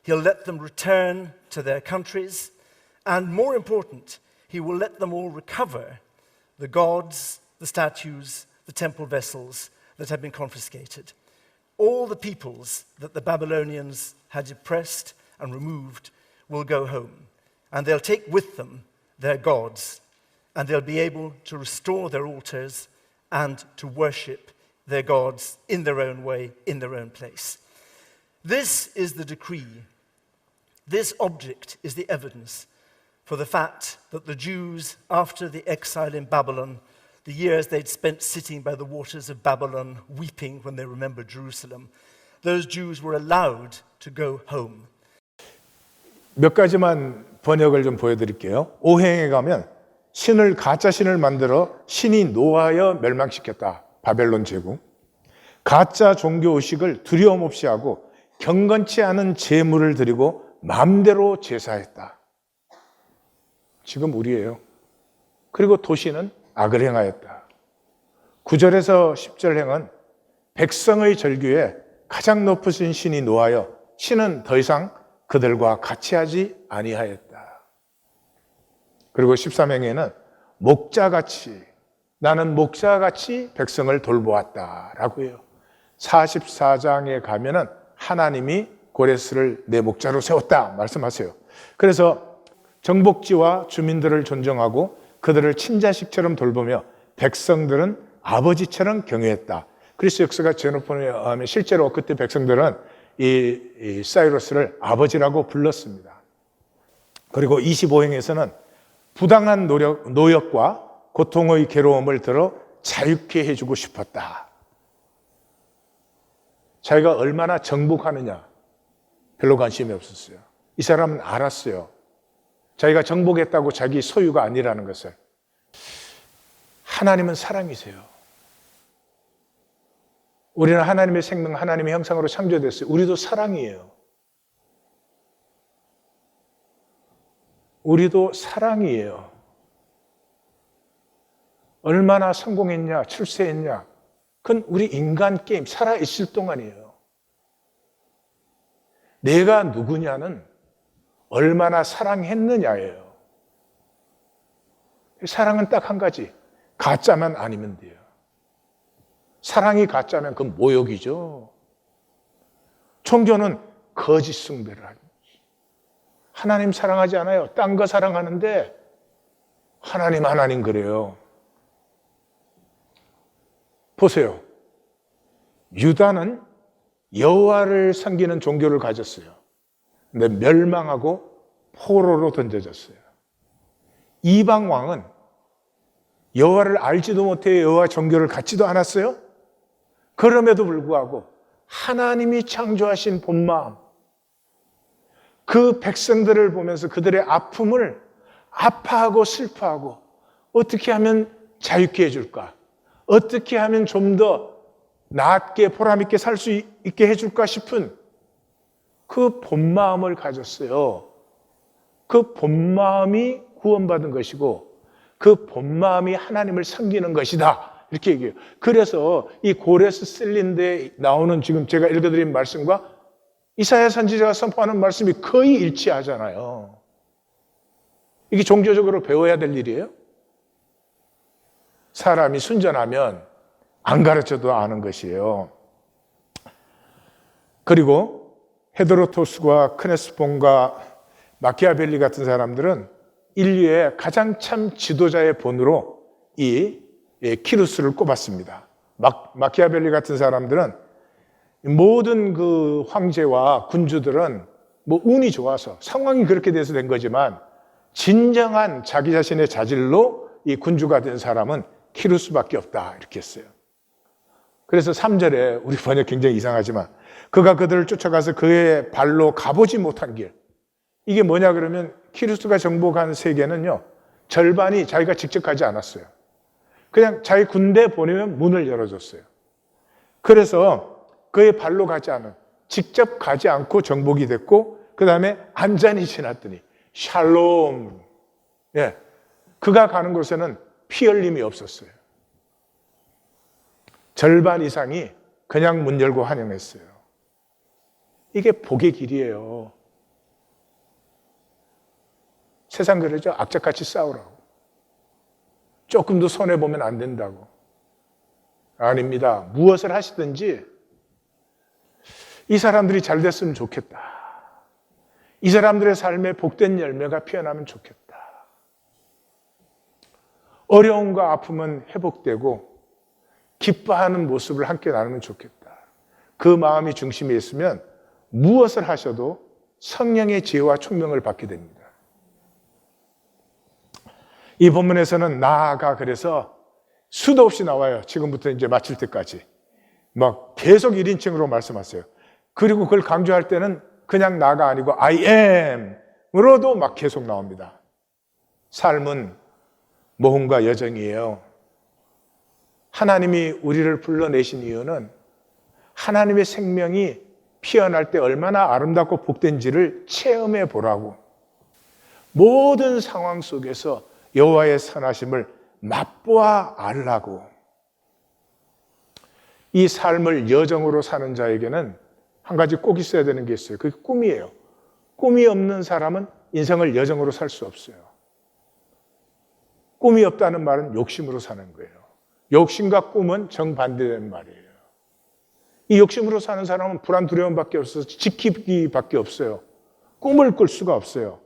He'll let them return to their countries, and more important, he will let them all recover the gods, the statues, the temple vessels that have been confiscated. All the peoples that the Babylonians had oppressed and removed will go home, and they'll take with them their gods, and they'll be able to restore their altars and to worship their gods in their own way, in their own place. This is the decree. This object is the evidence for the fact that the Jews, after the exile in Babylon, the years they'd spent sitting by the waters of Babylon, weeping when they remembered Jerusalem, those Jews were allowed to go home. 몇 가지만 번역을 좀 보여드릴게요. 5행에 가면 신을 가짜 신을 만들어 신이 노하여 멸망시켰다. 바벨론 제국. 가짜 종교 의식을 두려움 없이 하고 경건치 않은 제물을 드리고 마음대로 제사했다. 지금 우리예요. 그리고 도시는 악을 행하였다. 9절에서 10절 행은 백성의 절규에 가장 높으신 신이 노하여 신은 더 이상 그들과 같이 하지 아니하였다. 그리고 13행에는 목자같이 나는 목자같이 백성을 돌보았다라고 해요. 44장에 가면은 하나님이 고레스를 내 목자로 세웠다 말씀하세요. 그래서 정복지와 주민들을 존중하고 그들을 친자식처럼 돌보며 백성들은 아버지처럼 경외했다. 그리스 역사가 제노폰에 의하면 실제로 그때 백성들은 이 사이러스를 아버지라고 불렀습니다. 그리고 25행에서는 부당한 노역과 고통의 괴로움을 들어 자유케 해주고 싶었다. 자기가 얼마나 정복하느냐 별로 관심이 없었어요. 이 사람은 알았어요. 자기가 정복했다고 자기 소유가 아니라는 것을. 하나님은 사랑이세요. 우리는 하나님의 생명, 하나님의 형상으로 창조됐어요. 우리도 사랑이에요. 우리도 사랑이에요. 얼마나 성공했냐, 출세했냐, 그건 우리 인간 게임, 살아있을 동안이에요. 내가 누구냐는 얼마나 사랑했느냐예요. 사랑은 딱 한 가지, 가짜만 아니면 돼요. 사랑이 가짜면 그건 모욕이죠. 종교는 거짓 숭배를 하는 거지. 하나님 사랑하지 않아요. 딴 거 사랑하는데 하나님 그래요. 보세요. 유다는 여호와를 섬기는 종교를 가졌어요. 근데 멸망하고 포로로 던져졌어요. 이방 왕은 여호와를 알지도 못해 여호와 종교를 갖지도 않았어요. 그럼에도 불구하고 하나님이 창조하신 본마음, 그 백성들을 보면서 그들의 아픔을 아파하고 슬퍼하고 어떻게 하면 자유케 해줄까? 어떻게 하면 좀 더 낫게 보람있게 살 수 있게 해줄까 싶은 그 본마음을 가졌어요. 그 본마음이 구원받은 것이고 그 본마음이 하나님을 섬기는 것이다. 이렇게 얘기해요. 그래서 이 고레스 쓸린데 나오는 지금 제가 읽어드린 말씀과 이사야 선지자가 선포하는 말씀이 거의 일치하잖아요. 이게 종교적으로 배워야 될 일이에요. 사람이 순전하면 안 가르쳐도 아는 것이에요. 그리고 헤드로토스와 크네스폰과 마키아벨리 같은 사람들은 인류의 가장 참 지도자의 본으로 이 키루스를 꼽았습니다. 마키아벨리 같은 사람들은 모든 그 황제와 군주들은 뭐 운이 좋아서 상황이 그렇게 돼서 된 거지만 진정한 자기 자신의 자질로 이 군주가 된 사람은 키루스밖에 없다 이렇게 했어요. 그래서 3절에 우리 번역 굉장히 이상하지만 그가 그들을 쫓아가서 그의 발로 가보지 못한 길, 이게 뭐냐 그러면 키루스가 정복한 세계는요 절반이 자기가 직접 가지 않았어요. 그냥 자기 군대 보내면 문을 열어줬어요. 그래서 그의 발로 가지 않은, 직접 가지 않고 정복이 됐고 그 다음에 안전히 지났더니 샬롬, 그가 가는 곳에는 피 흘림이 없었어요. 절반 이상이 그냥 문 열고 환영했어요. 이게 복의 길이에요. 세상 그러죠. 악착같이 싸우라고. 조금도 손해보면 안 된다고. 아닙니다. 무엇을 하시든지 이 사람들이 잘 됐으면 좋겠다. 이 사람들의 삶에 복된 열매가 피어나면 좋겠다. 어려움과 아픔은 회복되고 기뻐하는 모습을 함께 나누면 좋겠다. 그 마음이 중심에 있으면 무엇을 하셔도 성령의 지혜와 총명을 받게 됩니다. 이 본문에서는 나아가 그래서 수도 없이 나와요. 지금부터 이제 마칠 때까지. 막 계속 1인칭으로 말씀하세요. 그리고 그걸 강조할 때는 그냥 나가 아니고 I am으로도 막 계속 나옵니다. 삶은 모험과 여정이에요. 하나님이 우리를 불러내신 이유는 하나님의 생명이 피어날 때 얼마나 아름답고 복된지를 체험해 보라고. 모든 상황 속에서 여호와의 선하심을 맛보아 알라고. 이 삶을 여정으로 사는 자에게는 한 가지 꼭 있어야 되는 게 있어요. 그게 꿈이에요. 꿈이 없는 사람은 인생을 여정으로 살 수 없어요. 꿈이 없다는 말은 욕심으로 사는 거예요. 욕심과 꿈은 정반대된 말이에요. 이 욕심으로 사는 사람은 불안, 두려움밖에 없어서 지키기밖에 없어요. 꿈을 꿀 수가 없어요.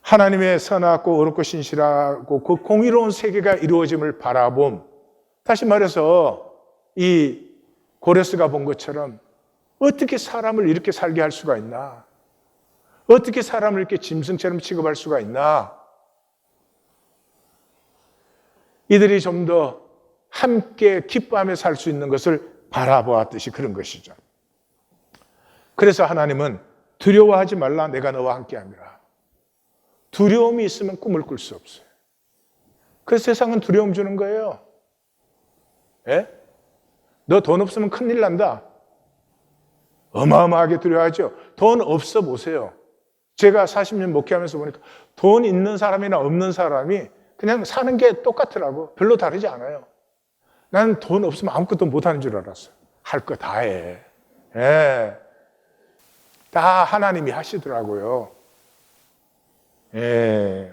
하나님의 선하고 어렵고 신실하고 그 공의로운 세계가 이루어짐을 바라봄. 다시 말해서 이 고레스가 본 것처럼 어떻게 사람을 이렇게 살게 할 수가 있나? 어떻게 사람을 이렇게 짐승처럼 취급할 수가 있나? 이들이 좀 더 함께 기뻐하며 살 수 있는 것을 바라보았듯이 그런 것이죠. 그래서 하나님은 두려워하지 말라, 내가 너와 함께함이라. 두려움이 있으면 꿈을 꿀 수 없어요. 그래서 세상은 두려움 주는 거예요. 너 돈 없으면 큰일 난다. 어마어마하게 두려워하죠. 돈 없어 보세요. 제가 40년 목회하면서 보니까 돈 있는 사람이나 없는 사람이 그냥 사는 게 똑같더라고. 별로 다르지 않아요. 나는 돈 없으면 아무것도 못하는 줄 알았어요. 할 거 다 해. 다 하나님이 하시더라고요.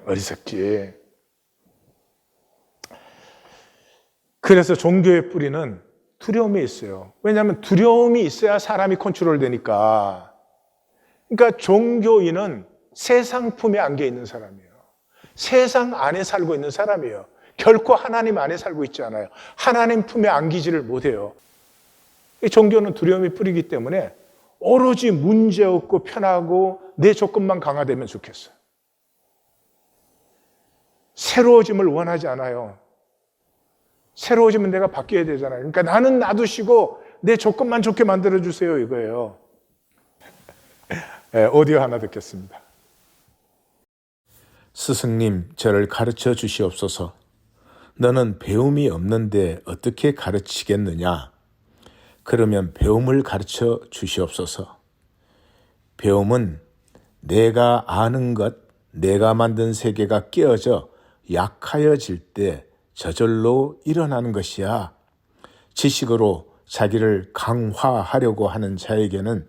어리석지. 그래서 종교의 뿌리는 두려움이 있어요. 왜냐하면 두려움이 있어야 사람이 컨트롤되니까. 그러니까 종교인은 세상 품에 안겨 있는 사람이에요. 세상 안에 살고 있는 사람이에요. 결코 하나님 안에 살고 있지 않아요. 하나님 품에 안기지를 못해요. 이 종교는 두려움이 뿌리기 때문에 오로지 문제없고 편하고 내 조건만 강화되면 좋겠어요. 새로워짐을 원하지 않아요. 새로워지면 내가 바뀌어야 되잖아요. 그러니까 나는 놔두시고 내 조건만 좋게 만들어주세요 이거예요. 오디오 하나 듣겠습니다. 스승님, 저를 가르쳐 주시옵소서. 너는 배움이 없는데 어떻게 가르치겠느냐? 그러면 배움을 가르쳐 주시옵소서. 배움은 내가 아는 것, 내가 만든 세계가 깨어져 약하여질 때 저절로 일어나는 것이야. 지식으로 자기를 강화하려고 하는 자에게는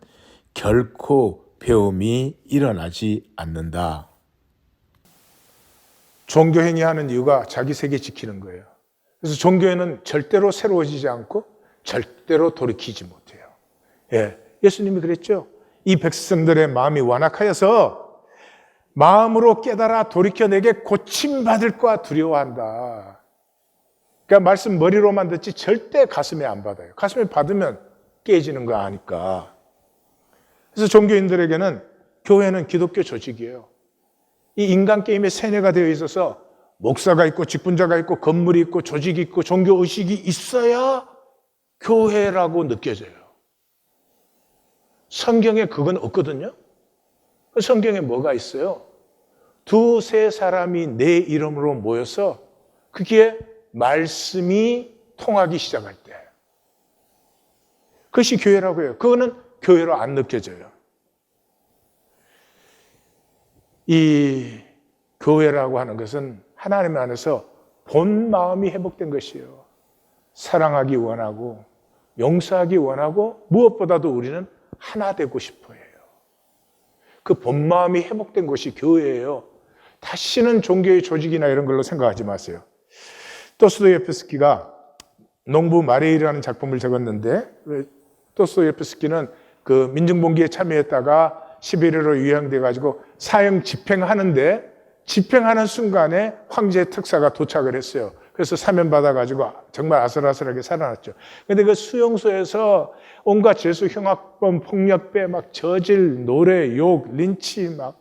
결코 배움이 일어나지 않는다. 종교행위하는 이유가 자기 세계 지키는 거예요. 그래서 종교에는 절대로 새로워지지 않고 절대로 돌이키지 못해요. 예수님이 그랬죠. 이 백성들의 마음이 완악하여서 마음으로 깨달아 돌이켜 내게 고침받을까 두려워한다. 그러니까 말씀 머리로만 듣지 절대 가슴에 안 받아요. 가슴에 받으면 깨지는 거 아니까. 그래서 종교인들에게는 교회는 기독교 조직이에요. 이 인간 게임에 세뇌가 되어 있어서 목사가 있고 직분자가 있고 건물이 있고 조직이 있고 종교의식이 있어야 교회라고 느껴져요. 성경에 그건 없거든요. 성경에 뭐가 있어요? 두세 사람이 내 이름으로 모여서 그게 말씀이 통하기 시작할 때 그것이 교회라고 해요. 그거는 교회로 안 느껴져요. 이 교회라고 하는 것은 하나님 안에서 본 마음이 회복된 것이에요. 사랑하기 원하고 용서하기 원하고 무엇보다도 우리는 하나 되고 싶어 해요. 그 본 마음이 회복된 것이 교회예요. 다시는 종교의 조직이나 이런 걸로 생각하지 마세요. 도스토옙스키가 농부 마레이라는 작품을 적었는데 도스토옙스키는 그 민중봉기에 참여했다가 시베리아로 유양돼 가지고 사형 집행하는데 집행하는 순간에 황제의 특사가 도착을 했어요. 그래서 사면 받아가지고 정말 아슬아슬하게 살아났죠. 근데 그 수용소에서 온갖 죄수, 흉악범, 폭력배, 막 저질, 노래, 욕, 린치, 막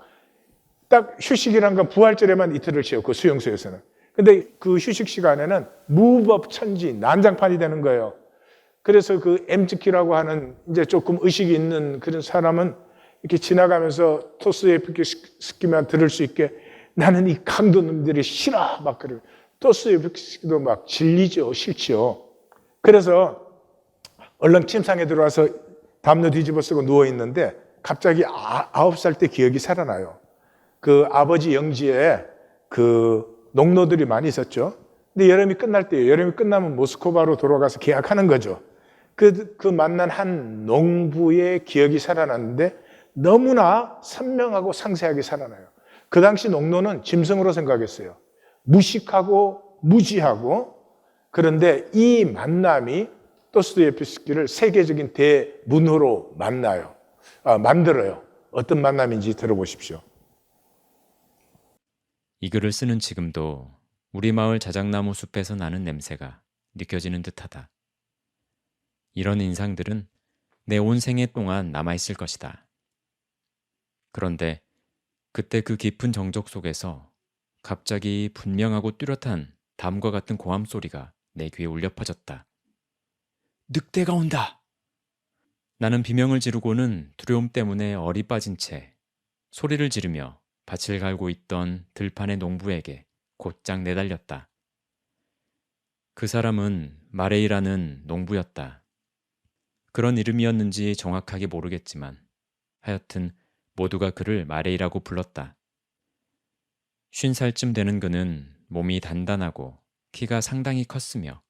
딱 휴식이란 건 부활절에만 이틀을 쉬어요. 그 수용소에서는. 근데 그 휴식 시간에는 무법천지, 난장판이 되는 거예요. 그래서 그 엠즈키라고 하는 이제 조금 의식이 있는 그런 사람은 이렇게 지나가면서 토스토옙스키만 들을 수 있게 나는 이 강도놈들이 싫어 막 그래요. 도스토옙스키도 막 질리죠, 싫죠. 그래서 얼른 침상에 들어와서 담요 뒤집어 쓰고 누워 있는데 갑자기 9살 때 기억이 살아나요. 그 아버지 영지에 그 농노들이 많이 있었죠. 근데 여름이 끝날 때예요. 여름이 끝나면 모스크바로 돌아가서 계약하는 거죠. 그 만난 한 농부의 기억이 살아났는데 너무나 선명하고 상세하게 살아나요. 그 당시 농노는 짐승으로 생각했어요. 무식하고 무지하고. 그런데 이 만남이 도스토옙스키를 세계적인 대문호로 만들어요. 어떤 만남인지 들어보십시오. 이 글을 쓰는 지금도 우리 마을 자작나무 숲에서 나는 냄새가 느껴지는 듯하다. 이런 인상들은 내 온 생애 동안 남아있을 것이다. 그런데 그때 그 깊은 정적 속에서 갑자기 분명하고 뚜렷한 담과 같은 고함 소리가 내 귀에 울려 퍼졌다. 늑대가 온다! 나는 비명을 지르고는 두려움 때문에 얼이 빠진 채 소리를 지르며 밭을 갈고 있던 들판의 농부에게 곧장 내달렸다. 그 사람은 마레이라는 농부였다. 그런 이름이었는지 정확하게 모르겠지만 하여튼 모두가 그를 마레이라고 불렀다. 50살쯤 되는 그는 몸이 단단하고 키가 상당히 컸으며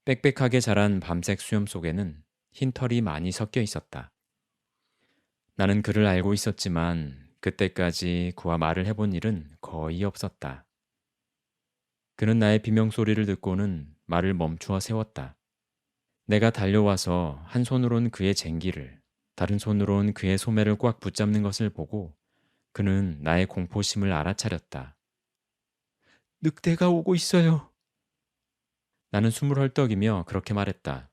빽빽하게 자란 밤색 수염 속에는 흰 털이 많이 섞여 있었다. 나는 그를 알고 있었지만 그때까지 그와 말을 해본 일은 거의 없었다. 그는 나의 비명소리를 듣고는 말을 멈추어 세웠다. 내가 달려와서 한 손으론 그의 쟁기를, 다른 손으론 그의 소매를 꽉 붙잡는 것을 보고 그는 나의 공포심을 알아차렸다. 늑대가 오고 있어요. 나는 숨을 헐떡이며 그렇게 말했다.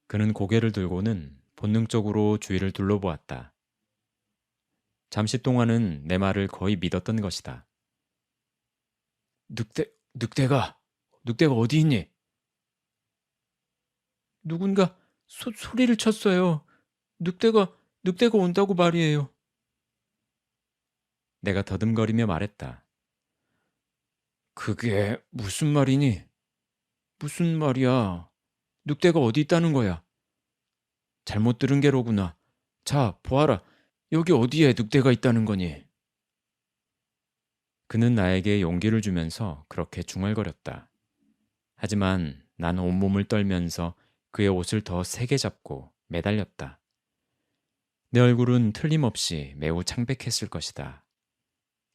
그는 고개를 들고는 본능적으로 주위를 둘러보았다. 잠시 동안은 내 말을 거의 믿었던 것이다. 늑대가 어디 있니? 누군가 소리를 쳤어요. 늑대가 온다고 말이에요. 내가 더듬거리며 말했다. 그게 무슨 말이니? 무슨 말이야? 늑대가 어디 있다는 거야? 잘못 들은 게로구나. 자, 보아라. 여기 어디에 늑대가 있다는 거니? 그는 나에게 용기를 주면서 그렇게 중얼거렸다. 하지만 난 온몸을 떨면서 그의 옷을 더 세게 잡고 매달렸다. 내 얼굴은 틀림없이 매우 창백했을 것이다.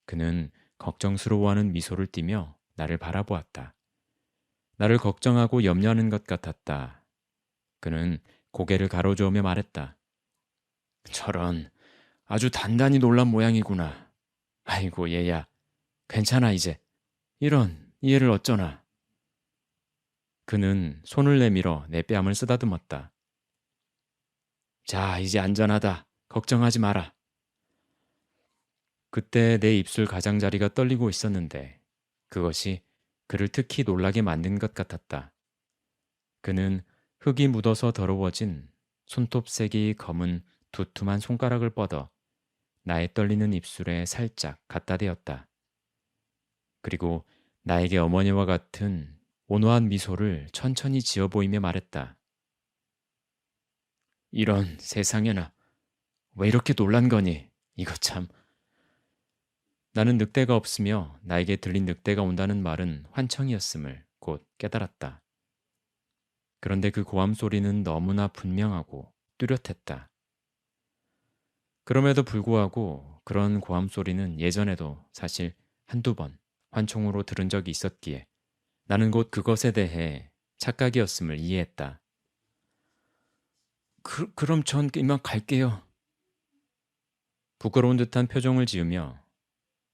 그는 걱정스러워하는 미소를 띠며 나를 바라보았다. 나를 걱정하고 염려하는 것 같았다. 그는 고개를 가로저으며 말했다. 저런, 아주 단단히 놀란 모양이구나. 아이고, 얘야. 괜찮아, 이제. 이런, 이해를 어쩌나. 그는 손을 내밀어 내 뺨을 쓰다듬었다. 자, 이제 안전하다. 걱정하지 마라. 그때 내 입술 가장자리가 떨리고 있었는데 그것이 그를 특히 놀라게 만든 것 같았다. 그는 흙이 묻어서 더러워진 손톱색이 검은 두툼한 손가락을 뻗어 나의 떨리는 입술에 살짝 갖다 대었다. 그리고 나에게 어머니와 같은 온화한 미소를 천천히 지어 보이며 말했다. 이런 세상에나 왜 이렇게 놀란 거니? 이거 참. 나는 늑대가 없으며 나에게 들린 늑대가 온다는 말은 환청이었음을 곧 깨달았다. 그런데 그 고함 소리는 너무나 분명하고 뚜렷했다. 그럼에도 불구하고 그런 고함 소리는 예전에도 사실 한두 번 환청으로 들은 적이 있었기에 나는 곧 그것에 대해 착각이었음을 이해했다. 그럼 전 이만 갈게요. 부끄러운 듯한 표정을 지으며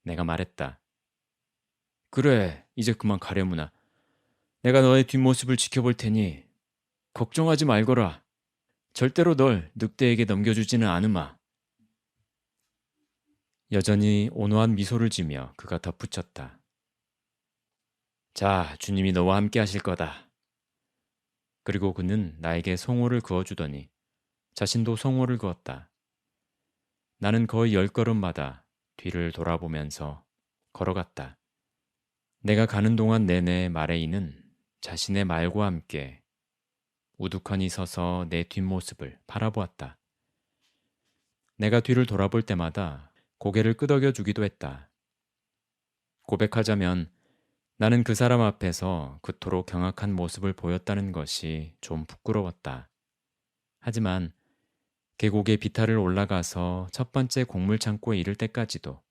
내가 말했다. 그래, 이제 그만 가려무나. 내가 너의 뒷모습을 지켜볼 테니 걱정하지 말거라. 절대로 널 늑대에게 넘겨주지는 않으마. 여전히 온화한 미소를 지며 그가 덧붙였다. 자, 주님이 너와 함께 하실 거다. 그리고 그는 나에게 송호를 그어주더니 자신도 송호를 그었다. 나는 거의 10걸음마다 뒤를 돌아보면서 걸어갔다. 내가 가는 동안 내내 마레이는 자신의 말과 함께 우두커니 서서 내 뒷모습을 바라보았다. 내가 뒤를 돌아볼 때마다 고개를 끄덕여 주기도 했다. 고백하자면 나는 그 사람 앞에서 그토록 경악한 모습을 보였다는 것이 좀 부끄러웠다. 하지만 계곡의 비탈을 올라가서 첫 번째 곡물 창고에 이를 때까지도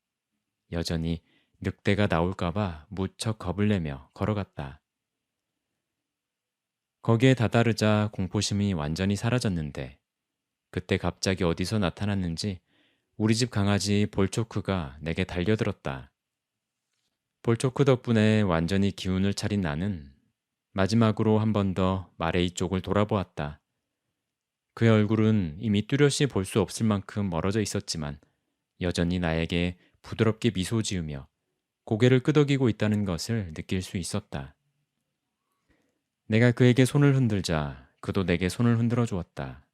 여전히 늑대가 나올까봐 무척 겁을 내며 걸어갔다. 거기에 다다르자 공포심이 완전히 사라졌는데 그때 갑자기 어디서 나타났는지 우리 집 강아지 볼초크가 내게 달려들었다. 볼초크 덕분에 완전히 기운을 차린 나는 마지막으로 한 번 더 마레이 쪽을 돌아보았다. 그의 얼굴은 이미 뚜렷이 볼 수 없을 만큼 멀어져 있었지만 여전히 나에게 부드럽게 미소 지으며 고개를 끄덕이고 있다는 것을 느낄 수 있었다. 내가 그에게 손을 흔들자 그도 내게 손을 흔들어 주었다.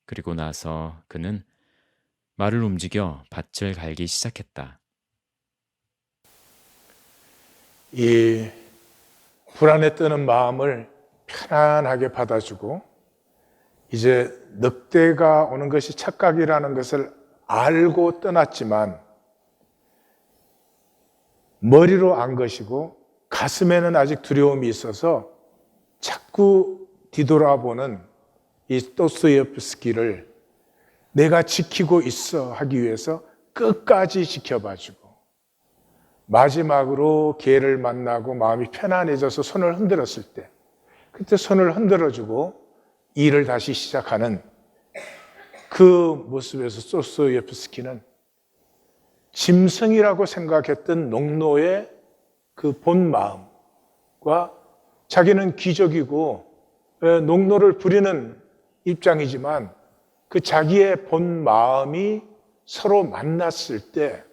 그리고 나서 그는 말을 움직여 밭을 갈기 시작했다. 이 불안에 뜨는 마음을 편안하게 받아주고 이제 늑대가 오는 것이 착각이라는 것을 알고 떠났지만 머리로 안 것이고 가슴에는 아직 두려움이 있어서 자꾸 뒤돌아보는 이 도스토옙스키를 내가 지키고 있어 하기 위해서 끝까지 지켜봐주고 마지막으로 걔를 만나고 마음이 편안해져서 손을 흔들었을 때 그때 손을 흔들어주고 일을 다시 시작하는 그 모습에서 도스토옙스키는 짐승이라고 생각했던 농노의 그 본 마음과 자기는 귀족이고 농노를 부리는 입장이지만 그 자기의 본 마음이 서로 만났을 때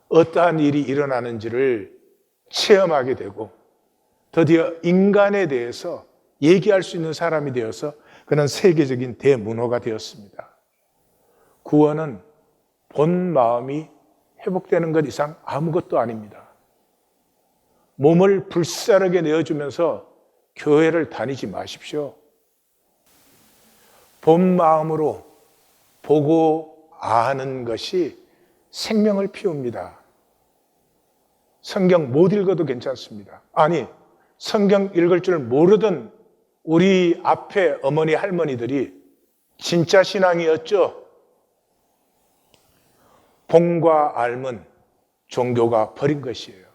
어떠한 일이 일어나는지를 체험하게 되고 드디어 인간에 대해서 얘기할 수 있는 사람이 되어서 그는 세계적인 대문호가 되었습니다. 구원은 본 마음이 회복되는 것 이상 아무것도 아닙니다. 몸을 불사르게 내어주면서 교회를 다니지 마십시오. 본 마음으로 보고 아는 것이 생명을 피웁니다. 성경 못 읽어도 괜찮습니다. 아니, 성경 읽을 줄 모르던 우리 앞에 어머니 할머니들이 진짜 신앙이었죠. 본과 알면 종교가 버린 것이에요.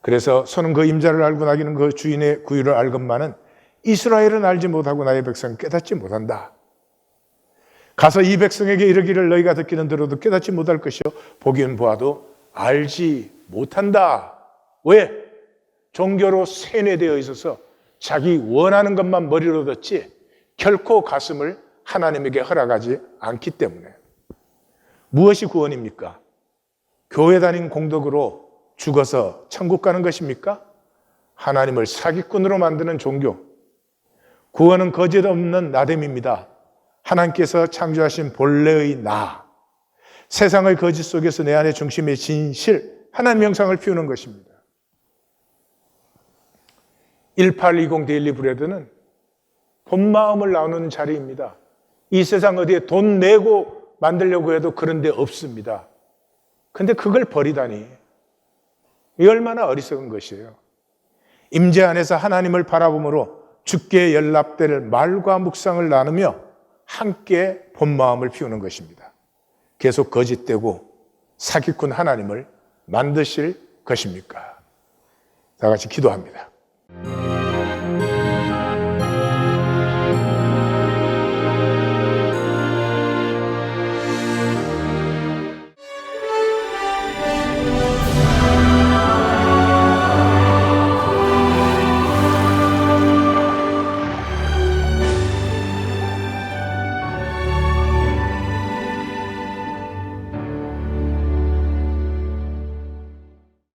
그래서 손은 그 임자를 알고 나귀는 그 주인의 구유를 알건만은 이스라엘은 알지 못하고 나의 백성은 깨닫지 못한다. 가서 이 백성에게 이르기를 너희가 듣기는 들어도 깨닫지 못할 것이요 보기는 보아도 알지 못한다. 왜? 종교로 세뇌되어 있어서 자기 원하는 것만 머리로 듣지 결코 가슴을 하나님에게 허락하지 않기 때문에. 무엇이 구원입니까? 교회 다닌 공덕으로 죽어서 천국 가는 것입니까? 하나님을 사기꾼으로 만드는 종교. 구원은 거짓 없는 나됨입니다. 하나님께서 창조하신 본래의 나, 세상의 거짓 속에서 내 안의 중심의 진실, 하나님 형상을 피우는 것입니다. 1820 데일리 브레드는 본 마음을 나누는 자리입니다. 이 세상 어디에 돈 내고 만들려고 해도 그런 데 없습니다. 근데 그걸 버리다니 이 얼마나 어리석은 것이에요. 임재 안에서 하나님을 바라봄으로 주께 연락될 말과 묵상을 나누며 함께 본 마음을 피우는 것입니다. 계속 거짓되고 사기꾼 하나님을 만드실 것입니까? 다 같이 기도합니다.